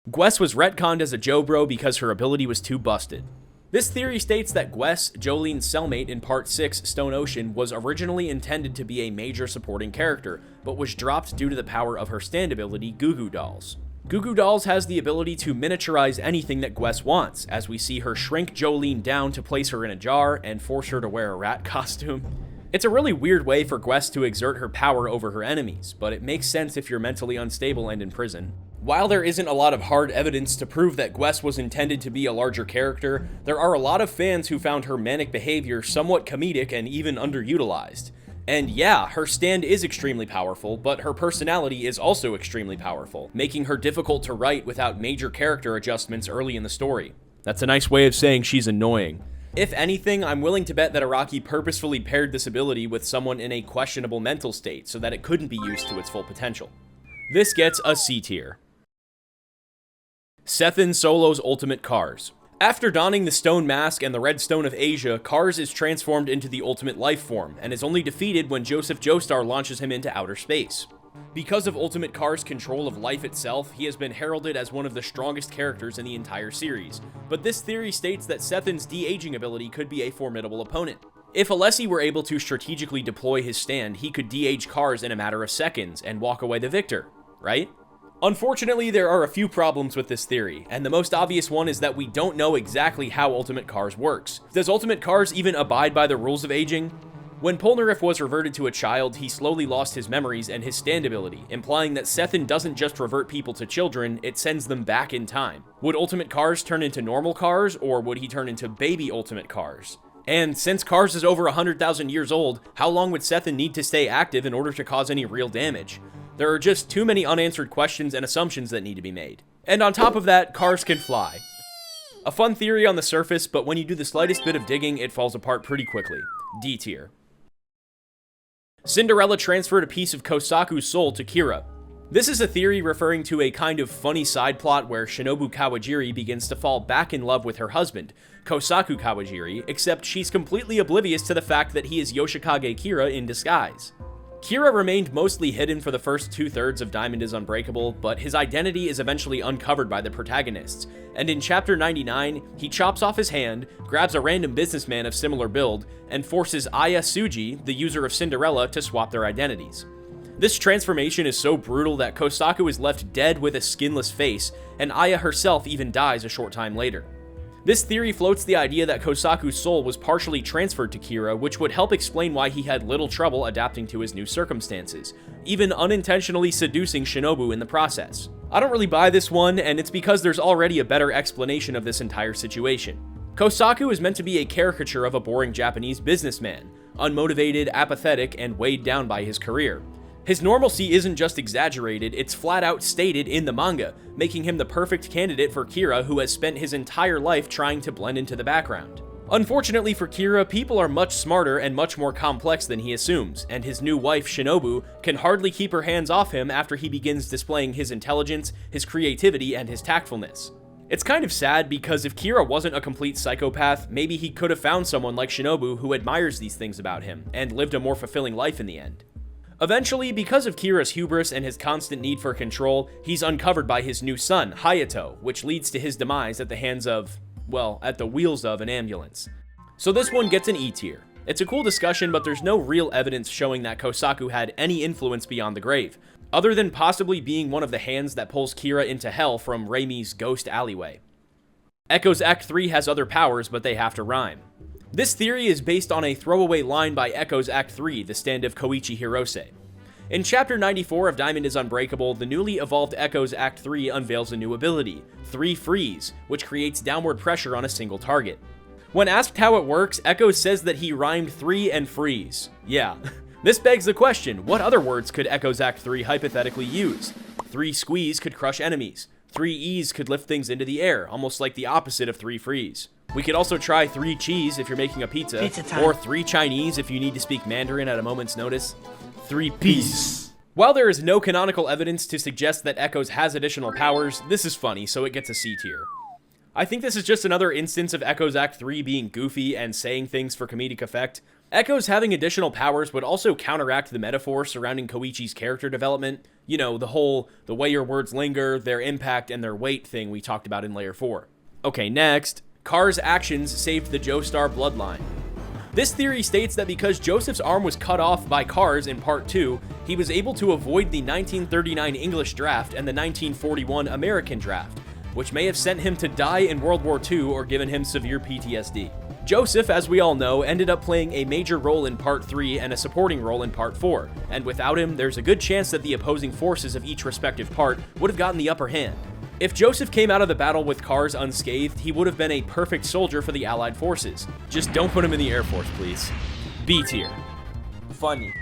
Gwess was retconned as a JoBro because her ability was too busted. This theory states that Gwess, Jolene's cellmate in Part 6, Stone Ocean, was originally intended to be a major supporting character, but was dropped due to the power of her stand ability, Goo Goo Dolls. Goo Goo Dolls has the ability to miniaturize anything that Gwess wants, as we see her shrink Jolene down to place her in a jar and force her to wear a rat costume. It's a really weird way for Gwess to exert her power over her enemies, but it makes sense if you're mentally unstable and in prison. While there isn't a lot of hard evidence to prove that Gwess was intended to be a larger character, there are a lot of fans who found her manic behavior somewhat comedic and even underutilized. And yeah, her stand is extremely powerful, but her personality is also extremely powerful, making her difficult to write without major character adjustments early in the story. That's a nice way of saying she's annoying. If anything, I'm willing to bet that Araki purposefully paired this ability with someone in a questionable mental state so that it couldn't be used to its full potential. This gets a C tier. Sethan Solo's ultimate Cars. After donning the stone mask and the red stone of Asia, Cars is transformed into the ultimate life form, and is only defeated when Joseph Joestar launches him into outer space. Because of Ultimate Cars' control of life itself, he has been heralded as one of the strongest characters in the entire series, but this theory states that Sethan's de-aging ability could be a formidable opponent. If Alessi were able to strategically deploy his stand, he could de-age Cars in a matter of seconds and walk away the victor, right? Unfortunately, there are a few problems with this theory, and the most obvious one is that we don't know exactly how Ultimate Cars works. Does Ultimate Cars even abide by the rules of aging? When Polnareff was reverted to a child, he slowly lost his memories and his stand ability, implying that Sethan doesn't just revert people to children, it sends them back in time. Would Ultimate Cars turn into normal Cars, or would he turn into baby Ultimate Cars? And since Cars is over 100,000 years old, how long would Sethan need to stay active in order to cause any real damage? There are just too many unanswered questions and assumptions that need to be made. And on top of that, Cars can fly. A fun theory on the surface, but when you do the slightest bit of digging, it falls apart pretty quickly. D tier. Cinderella transferred a piece of Kosaku's soul to Kira. This is a theory referring to a kind of funny side plot where Shinobu Kawajiri begins to fall back in love with her husband, Kosaku Kawajiri, except she's completely oblivious to the fact that he is Yoshikage Kira in disguise. Kira remained mostly hidden for the first 2/3 of Diamond is Unbreakable, but his identity is eventually uncovered by the protagonists, and in Chapter 99, he chops off his hand, grabs a random businessman of similar build, and forces Aya Tsuji, the user of Cinderella, to swap their identities. This transformation is so brutal that Kosaku is left dead with a skinless face, and Aya herself even dies a short time later. This theory floats the idea that Kosaku's soul was partially transferred to Kira, which would help explain why he had little trouble adapting to his new circumstances, even unintentionally seducing Shinobu in the process. I don't really buy this one, and it's because there's already a better explanation of this entire situation. Kosaku is meant to be a caricature of a boring Japanese businessman, unmotivated, apathetic, and weighed down by his career. His normalcy isn't just exaggerated, it's flat out stated in the manga, making him the perfect candidate for Kira, who has spent his entire life trying to blend into the background. Unfortunately for Kira, people are much smarter and much more complex than he assumes, and his new wife, Shinobu, can hardly keep her hands off him after he begins displaying his intelligence, his creativity, and his tactfulness. It's kind of sad because if Kira wasn't a complete psychopath, maybe he could have found someone like Shinobu who admires these things about him, and lived a more fulfilling life in the end. Eventually, because of Kira's hubris and his constant need for control, he's uncovered by his new son, Hayato, which leads to his demise at the hands of, well, at the wheels of an ambulance. So this one gets an E tier. It's a cool discussion, but there's no real evidence showing that Kosaku had any influence beyond the grave, other than possibly being one of the hands that pulls Kira into hell from Reimi's ghost alleyway. Echo's Act 3 has other powers, but they have to rhyme. This theory is based on a throwaway line by Echo's Act 3, the stand of Koichi Hirose. In Chapter 94 of Diamond is Unbreakable, the newly evolved Echo's Act 3 unveils a new ability, 3 Freeze, which creates downward pressure on a single target. When asked how it works, Echo says that he rhymed 3 and freeze. Yeah. This begs the question, what other words could Echo's Act 3 hypothetically use? 3 Squeeze could crush enemies. 3 Ease could lift things into the air, almost like the opposite of 3 Freeze. We could also try 3 Cheese if you're making a pizza or 3 Chinese if you need to speak Mandarin at a moment's notice. 3 Peace. While there is no canonical evidence to suggest that Echoes has additional powers, this is funny, so it gets a C tier. I think this is just another instance of Echo's Act 3 being goofy and saying things for comedic effect. Echoes having additional powers would also counteract the metaphor surrounding Koichi's character development. You know, the way your words linger, their impact, and their weight thing we talked about in Layer 4. Okay, next. Car's actions saved the Joestar bloodline. This theory states that because Joseph's arm was cut off by Cars in Part 2, he was able to avoid the 1939 English draft and the 1941 American draft, which may have sent him to die in World War II or given him severe PTSD. Joseph, as we all know, ended up playing a major role in Part 3 and a supporting role in Part 4, and without him, there's a good chance that the opposing forces of each respective part would have gotten the upper hand. If Joseph came out of the battle with Cars unscathed, he would have been a perfect soldier for the Allied forces. Just don't put him in the Air Force, please. B tier. Funny.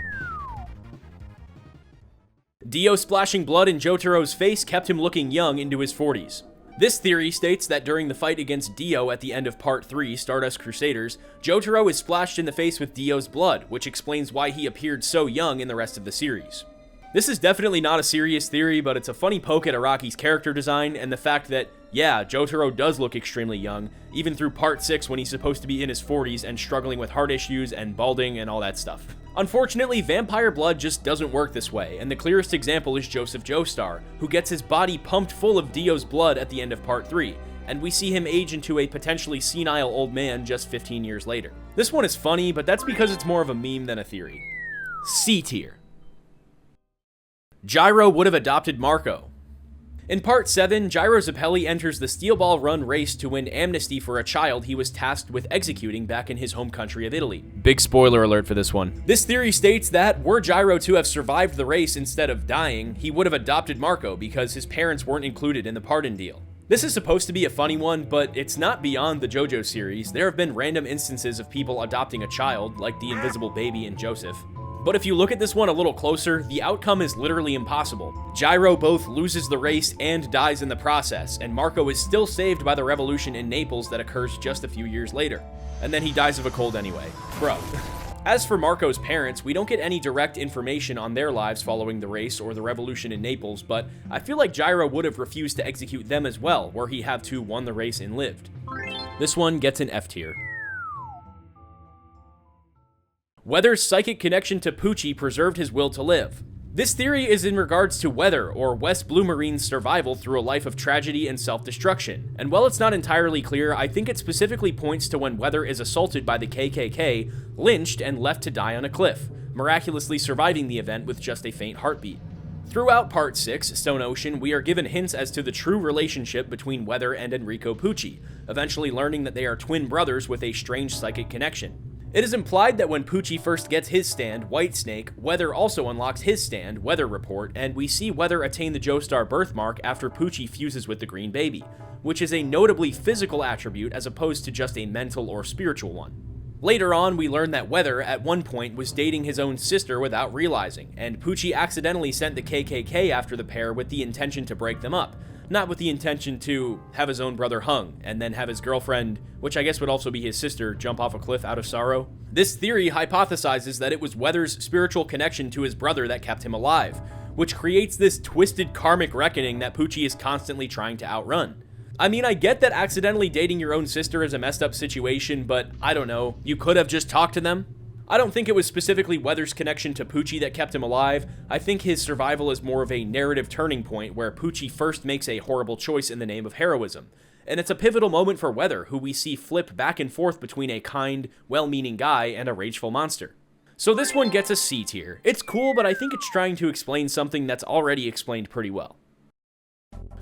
Dio splashing blood in Jotaro's face kept him looking young into his 40s. This theory states that during the fight against Dio at the end of Part 3, Stardust Crusaders, Jotaro is splashed in the face with Dio's blood, which explains why he appeared so young in the rest of the series. This is definitely not a serious theory, but it's a funny poke at Araki's character design and the fact that, yeah, Jotaro does look extremely young, even through Part 6 when he's supposed to be in his 40s and struggling with heart issues and balding and all that stuff. Unfortunately, vampire blood just doesn't work this way, and the clearest example is Joseph Joestar, who gets his body pumped full of Dio's blood at the end of Part 3, and we see him age into a potentially senile old man just 15 years later. This one is funny, but that's because it's more of a meme than a theory. C tier. Gyro would have adopted Marco. In Part 7, Gyro Zeppeli enters the Steel Ball Run race to win amnesty for a child he was tasked with executing back in his home country of Italy. Big spoiler alert for this one. This theory states that, were Gyro to have survived the race instead of dying, he would have adopted Marco because his parents weren't included in the pardon deal. This is supposed to be a funny one, but it's not beyond the JoJo series. There have been random instances of people adopting a child, like the invisible baby in Joseph. But if you look at this one a little closer, the outcome is literally impossible. Gyro both loses the race and dies in the process, and Marco is still saved by the revolution in Naples that occurs just a few years later. And then he dies of a cold anyway. Bro. As for Marco's parents, we don't get any direct information on their lives following the race or the revolution in Naples, but I feel like Gyro would have refused to execute them as well, were he have to won the race and lived. This one gets an F tier. Weather's psychic connection to Pucci preserved his will to live. This theory is in regards to Weather, or West Blue Marine's survival through a life of tragedy and self-destruction, and while it's not entirely clear, I think it specifically points to when Weather is assaulted by the KKK, lynched, and left to die on a cliff, miraculously surviving the event with just a faint heartbeat. Throughout Part 6, Stone Ocean, we are given hints as to the true relationship between Weather and Enrico Pucci, eventually learning that they are twin brothers with a strange psychic connection. It is implied that when Pucci first gets his stand, Whitesnake, Weather also unlocks his stand, Weather Report, and we see Weather attain the Joestar birthmark after Pucci fuses with the Green Baby, which is a notably physical attribute as opposed to just a mental or spiritual one. Later on, we learn that Weather, at one point, was dating his own sister without realizing, and Pucci accidentally sent the KKK after the pair with the intention to break them up, not with the intention to have his own brother hung, and then have his girlfriend, which I guess would also be his sister, jump off a cliff out of sorrow. This theory hypothesizes that it was Weather's spiritual connection to his brother that kept him alive, which creates this twisted karmic reckoning that Pucci is constantly trying to outrun. I mean, I get that accidentally dating your own sister is a messed up situation, but I don't know, you could have just talked to them? I don't think it was specifically Weather's connection to Pucci that kept him alive. I think his survival is more of a narrative turning point where Pucci first makes a horrible choice in the name of heroism. And it's a pivotal moment for Weather, who we see flip back and forth between a kind, well-meaning guy and a rageful monster. So this one gets a C tier. It's cool, but I think it's trying to explain something that's already explained pretty well.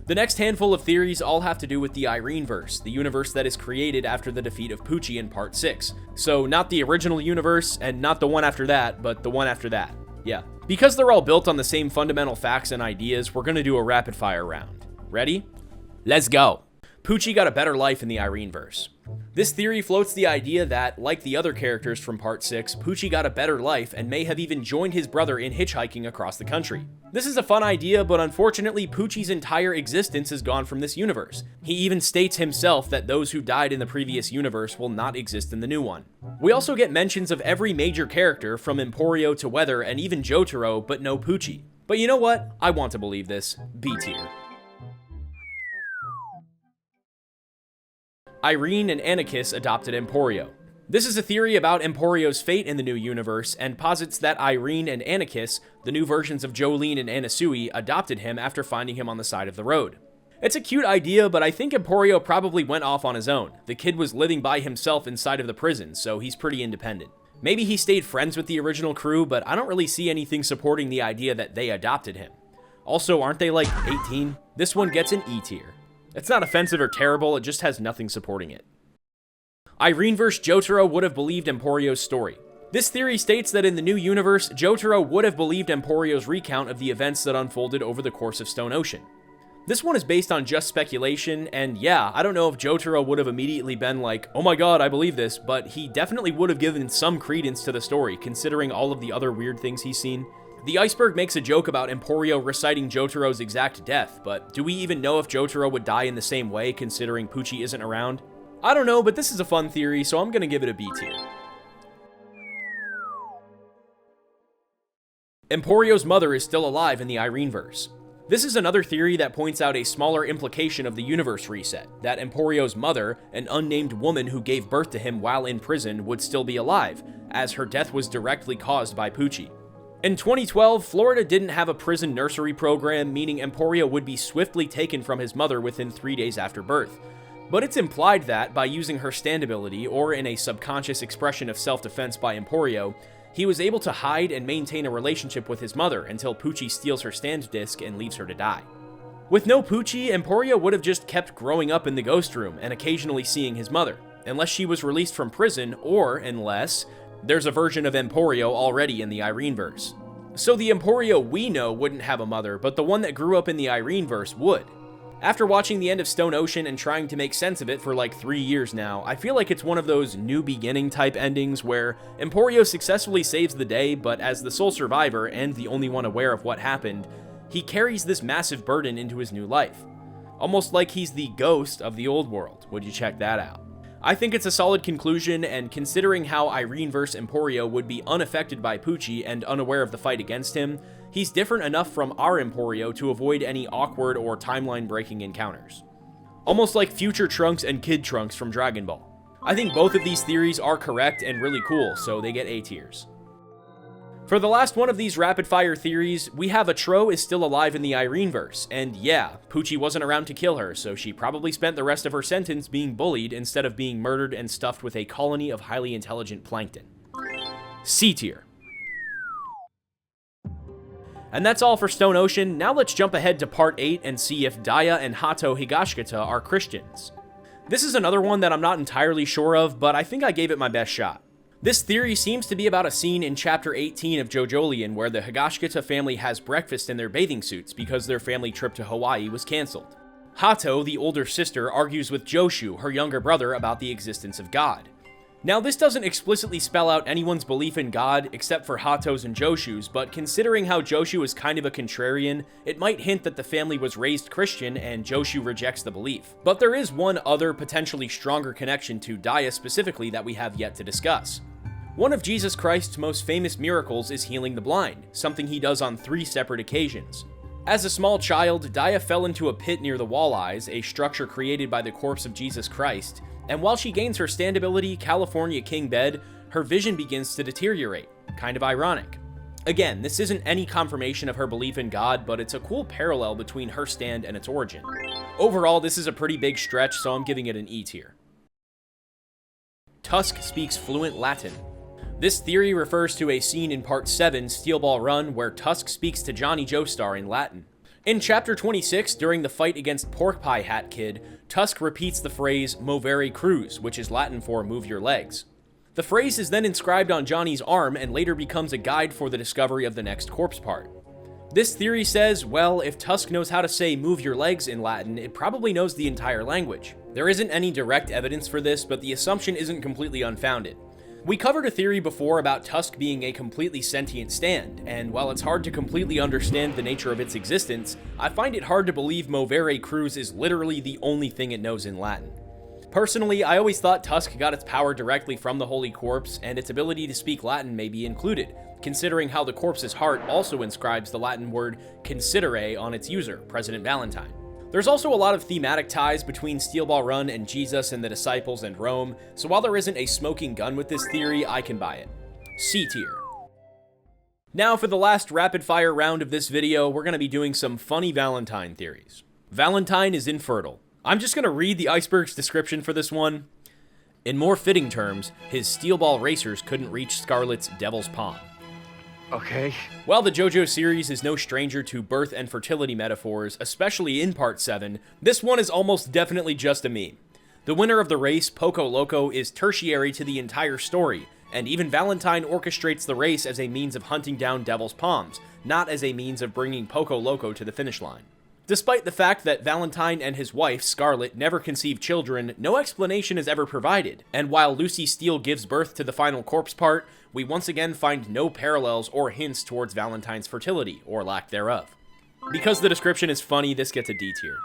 The next handful of theories all have to do with the Ireneverse, the universe that is created after the defeat of Pucci in Part 6. So not the original universe, and not the one after that, but the one after that. Yeah. Because they're all built on the same fundamental facts and ideas, we're gonna do a rapid fire round. Ready? Let's go! Pucci got a better life in the Ireneverse. This theory floats the idea that, like the other characters from Part 6, Pucci got a better life and may have even joined his brother in hitchhiking across the country. This is a fun idea, but unfortunately Pucci's entire existence is gone from this universe. He even states himself that those who died in the previous universe will not exist in the new one. We also get mentions of every major character, from Emporio to Weather and even Jotaro, but no Pucci. But you know what? I want to believe this. B tier. Irene and Anarchus adopted Emporio. This is a theory about Emporio's fate in the new universe, and posits that Irene and Anarchus, the new versions of JoJolion and Annasui, adopted him after finding him on the side of the road. It's a cute idea, but I think Emporio probably went off on his own. The kid was living by himself inside of the prison, so he's pretty independent. Maybe he stayed friends with the original crew, but I don't really see anything supporting the idea that they adopted him. Also, aren't they like 18? This one gets an E tier. It's not offensive or terrible, it just has nothing supporting it. Ireneverse Jotaro would have believed Emporio's story. This theory states that in the new universe, Jotaro would have believed Emporio's recount of the events that unfolded over the course of Stone Ocean. This one is based on just speculation, and yeah, I don't know if Jotaro would have immediately been like, oh my god, I believe this, but he definitely would have given some credence to the story, considering all of the other weird things he's seen. The Iceberg makes a joke about Emporio reciting Jotaro's exact death, but do we even know if Jotaro would die in the same way, considering Pucci isn't around? I don't know, but this is a fun theory, so I'm gonna give it a B tier. Emporio's mother is still alive in the Ireneverse. This is another theory that points out a smaller implication of the universe reset, that Emporio's mother, an unnamed woman who gave birth to him while in prison, would still be alive, as her death was directly caused by Pucci. In 2012, Florida didn't have a prison nursery program, meaning Emporio would be swiftly taken from his mother within 3 days after birth. But it's implied that, by using her stand ability, or in a subconscious expression of self-defense by Emporio, he was able to hide and maintain a relationship with his mother until Pucci steals her stand disc and leaves her to die. With no Pucci, Emporio would have just kept growing up in the ghost room and occasionally seeing his mother, unless she was released from prison, or unless there's a version of Emporio already in the Ireneverse. So the Emporio we know wouldn't have a mother, but the one that grew up in the Ireneverse would. After watching the end of Stone Ocean and trying to make sense of it for like 3 years now, I feel like it's one of those new beginning type endings where Emporio successfully saves the day, but as the sole survivor and the only one aware of what happened, he carries this massive burden into his new life. Almost like he's the ghost of the old world. Would you check that out? I think it's a solid conclusion, and considering how Ireneverse Emporio would be unaffected by Pucci and unaware of the fight against him, he's different enough from our Emporio to avoid any awkward or timeline-breaking encounters. Almost like future Trunks and Kid Trunks from Dragon Ball. I think both of these theories are correct and really cool, so they get A tiers. For the last one of these rapid-fire theories, we have Atro is still alive in the Ireneverse, and yeah, Pucci wasn't around to kill her, so she probably spent the rest of her sentence being bullied instead of being murdered and stuffed with a colony of highly intelligent plankton. C tier. And that's all for Stone Ocean. Now let's jump ahead to Part 8 and see if Daya and Hato Higashikata are Christians. This is another one that I'm not entirely sure of, but I think I gave it my best shot. This theory seems to be about a scene in Chapter 18 of JoJolion where the Higashikata family has breakfast in their bathing suits because their family trip to Hawaii was cancelled. Hato, the older sister, argues with Joshu, her younger brother, about the existence of God. Now, this doesn't explicitly spell out anyone's belief in God except for Hato's and Joshu's, but considering how Joshu is kind of a contrarian, it might hint that the family was raised Christian and Joshu rejects the belief. But there is one other potentially stronger connection to Dia specifically that we have yet to discuss. One of Jesus Christ's most famous miracles is healing the blind, something he does on 3 separate occasions. As a small child, Dia fell into a pit near the Walleyes, a structure created by the corpse of Jesus Christ, and while she gains her standability, California King bed, her vision begins to deteriorate. Kind of ironic. Again, this isn't any confirmation of her belief in God, but it's a cool parallel between her stand and its origin. Overall, this is a pretty big stretch, so I'm giving it an E tier. Tusk speaks fluent Latin. This theory refers to a scene in Part 7, Steel Ball Run, where Tusk speaks to Johnny Joestar in Latin. In Chapter 26, during the fight against Pork Pie Hat Kid, Tusk repeats the phrase "Movere cruz," which is Latin for "move your legs." The phrase is then inscribed on Johnny's arm and later becomes a guide for the discovery of the next corpse part. This theory says, well, if Tusk knows how to say "move your legs" in Latin, it probably knows the entire language. There isn't any direct evidence for this, but the assumption isn't completely unfounded. We covered a theory before about Tusk being a completely sentient stand, and while it's hard to completely understand the nature of its existence, I find it hard to believe Movere cruz is literally the only thing it knows in Latin. Personally, I always thought Tusk got its power directly from the Holy Corpse, and its ability to speak Latin may be included, considering how the corpse's heart also inscribes the Latin word considere on its user, President Valentine. There's also a lot of thematic ties between Steel Ball Run and Jesus and the disciples and Rome, so while there isn't a smoking gun with this theory, I can buy it. C tier. Now for the last rapid fire round of this video, we're going to be doing some funny Valentine theories. Valentine is infertile. I'm just going to read the iceberg's description for this one. In more fitting terms, his steel ball racers couldn't reach Scarlet's Devil's Palm. Okay. While the JoJo series is no stranger to birth and fertility metaphors, especially in Part 7, this one is almost definitely just a meme. The winner of the race, Poco Loco, is tertiary to the entire story, and even Valentine orchestrates the race as a means of hunting down Devil's Palms, not as a means of bringing Poco Loco to the finish line. Despite the fact that Valentine and his wife, Scarlet, never conceived children, no explanation is ever provided, and while Lucy Steele gives birth to the final corpse part, we once again find no parallels or hints towards Valentine's fertility, or lack thereof. Because the description is funny, this gets a D tier.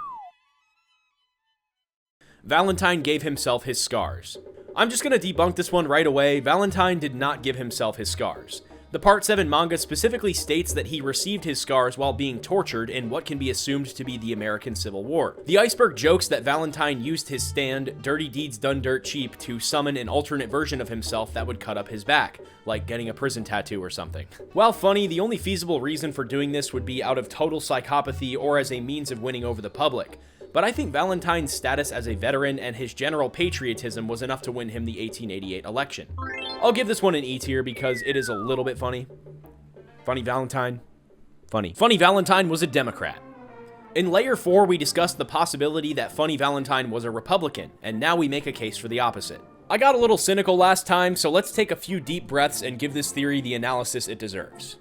Valentine gave himself his scars. I'm just gonna debunk this one right away. Valentine did not give himself his scars. The Part 7 manga specifically states that he received his scars while being tortured in what can be assumed to be the American Civil War. The iceberg jokes that Valentine used his stand, Dirty Deeds Done Dirt Cheap, to summon an alternate version of himself that would cut up his back, like getting a prison tattoo or something. While funny, the only feasible reason for doing this would be out of total psychopathy or as a means of winning over the public. But I think Valentine's status as a veteran and his general patriotism was enough to win him the 1888 election. I'll give this one an E tier because it is a little bit funny. Funny Valentine. Funny. Funny Valentine was a Democrat. In Layer 4, we discussed the possibility that Funny Valentine was a Republican, and now we make a case for the opposite. I got a little cynical last time, so let's take a few deep breaths and give this theory the analysis it deserves.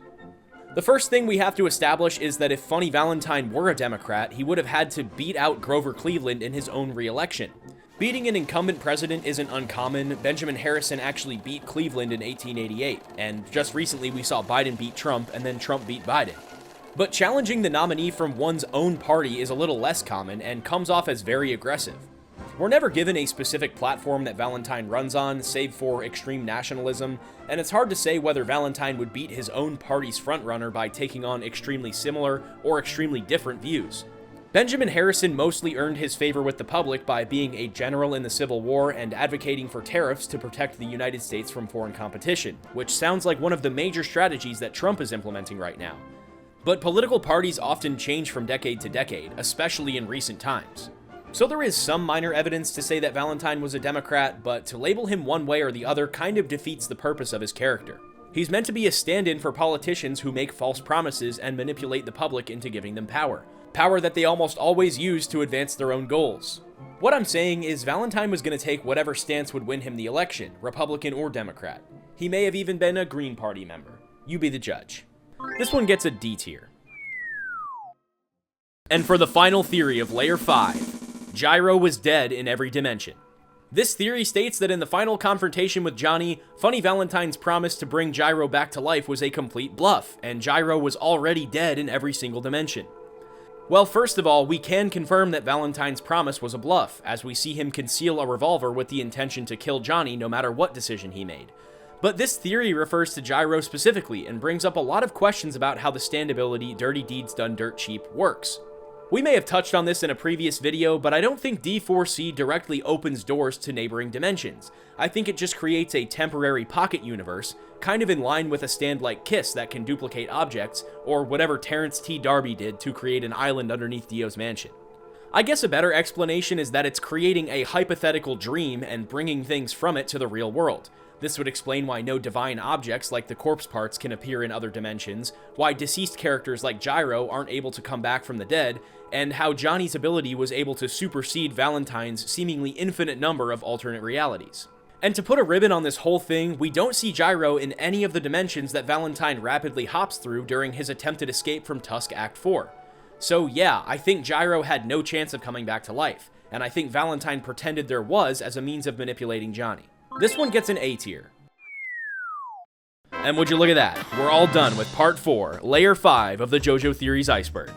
The first thing we have to establish is that if Funny Valentine were a Democrat, he would have had to beat out Grover Cleveland in his own re-election. Beating an incumbent president isn't uncommon. Benjamin Harrison actually beat Cleveland in 1888, and just recently we saw Biden beat Trump, and then Trump beat Biden. But challenging the nominee from one's own party is a little less common and comes off as very aggressive. We're never given a specific platform that Valentine runs on, save for extreme nationalism, and it's hard to say whether Valentine would beat his own party's frontrunner by taking on extremely similar or extremely different views. Benjamin Harrison mostly earned his favor with the public by being a general in the Civil War and advocating for tariffs to protect the United States from foreign competition, which sounds like one of the major strategies that Trump is implementing right now. But political parties often change from decade to decade, especially in recent times. So there is some minor evidence to say that Valentine was a Democrat, but to label him one way or the other kind of defeats the purpose of his character. He's meant to be a stand-in for politicians who make false promises and manipulate the public into giving them power. Power that they almost always use to advance their own goals. What I'm saying is Valentine was going to take whatever stance would win him the election, Republican or Democrat. He may have even been a Green Party member. You be the judge. This one gets a D tier. And for the final theory of Layer 5, Gyro was dead in every dimension. This theory states that in the final confrontation with Johnny, Funny Valentine's promise to bring Gyro back to life was a complete bluff, and Gyro was already dead in every single dimension. Well, first of all, we can confirm that Valentine's promise was a bluff, as we see him conceal a revolver with the intention to kill Johnny no matter what decision he made. But this theory refers to Gyro specifically, and brings up a lot of questions about how the standability Dirty Deeds Done Dirt Cheap works. We may have touched on this in a previous video, but I don't think D4C directly opens doors to neighboring dimensions. I think it just creates a temporary pocket universe, kind of in line with a stand like Kiss that can duplicate objects, or whatever Terrence T. D'Arby did to create an island underneath Dio's mansion. I guess a better explanation is that it's creating a hypothetical dream and bringing things from it to the real world. This would explain why no divine objects like the corpse parts can appear in other dimensions, why deceased characters like Gyro aren't able to come back from the dead, and how Johnny's ability was able to supersede Valentine's seemingly infinite number of alternate realities. And to put a ribbon on this whole thing, we don't see Gyro in any of the dimensions that Valentine rapidly hops through during his attempted escape from Tusk Act 4. So yeah, I think Gyro had no chance of coming back to life, and I think Valentine pretended there was as a means of manipulating Johnny. This one gets an A tier. And would you look at that, we're all done with part 4, layer 5 of the JoJo Theories Iceberg.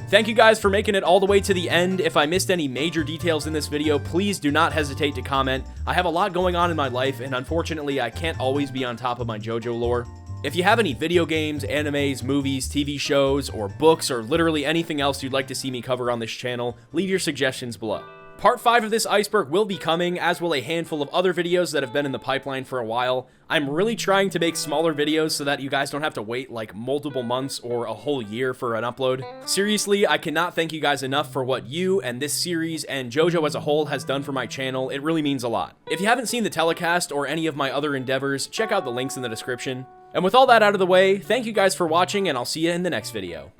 Thank you guys for making it all the way to the end. If I missed any major details in this video, please do not hesitate to comment. I have a lot going on in my life, and unfortunately I can't always be on top of my JoJo lore. If you have any video games, animes, movies, TV shows, or books, or literally anything else you'd like to see me cover on this channel, leave your suggestions below. Part 5 of this iceberg will be coming, as will a handful of other videos that have been in the pipeline for a while. I'm really trying to make smaller videos so that you guys don't have to wait like multiple months or a whole year for an upload. Seriously, I cannot thank you guys enough for what you and this series and JoJo as a whole has done for my channel. It really means a lot. If you haven't seen the telecast or any of my other endeavors, check out the links in the description. And with all that out of the way, thank you guys for watching, and I'll see you in the next video.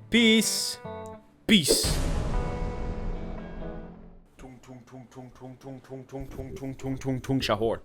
Peace. Peace. Shahor.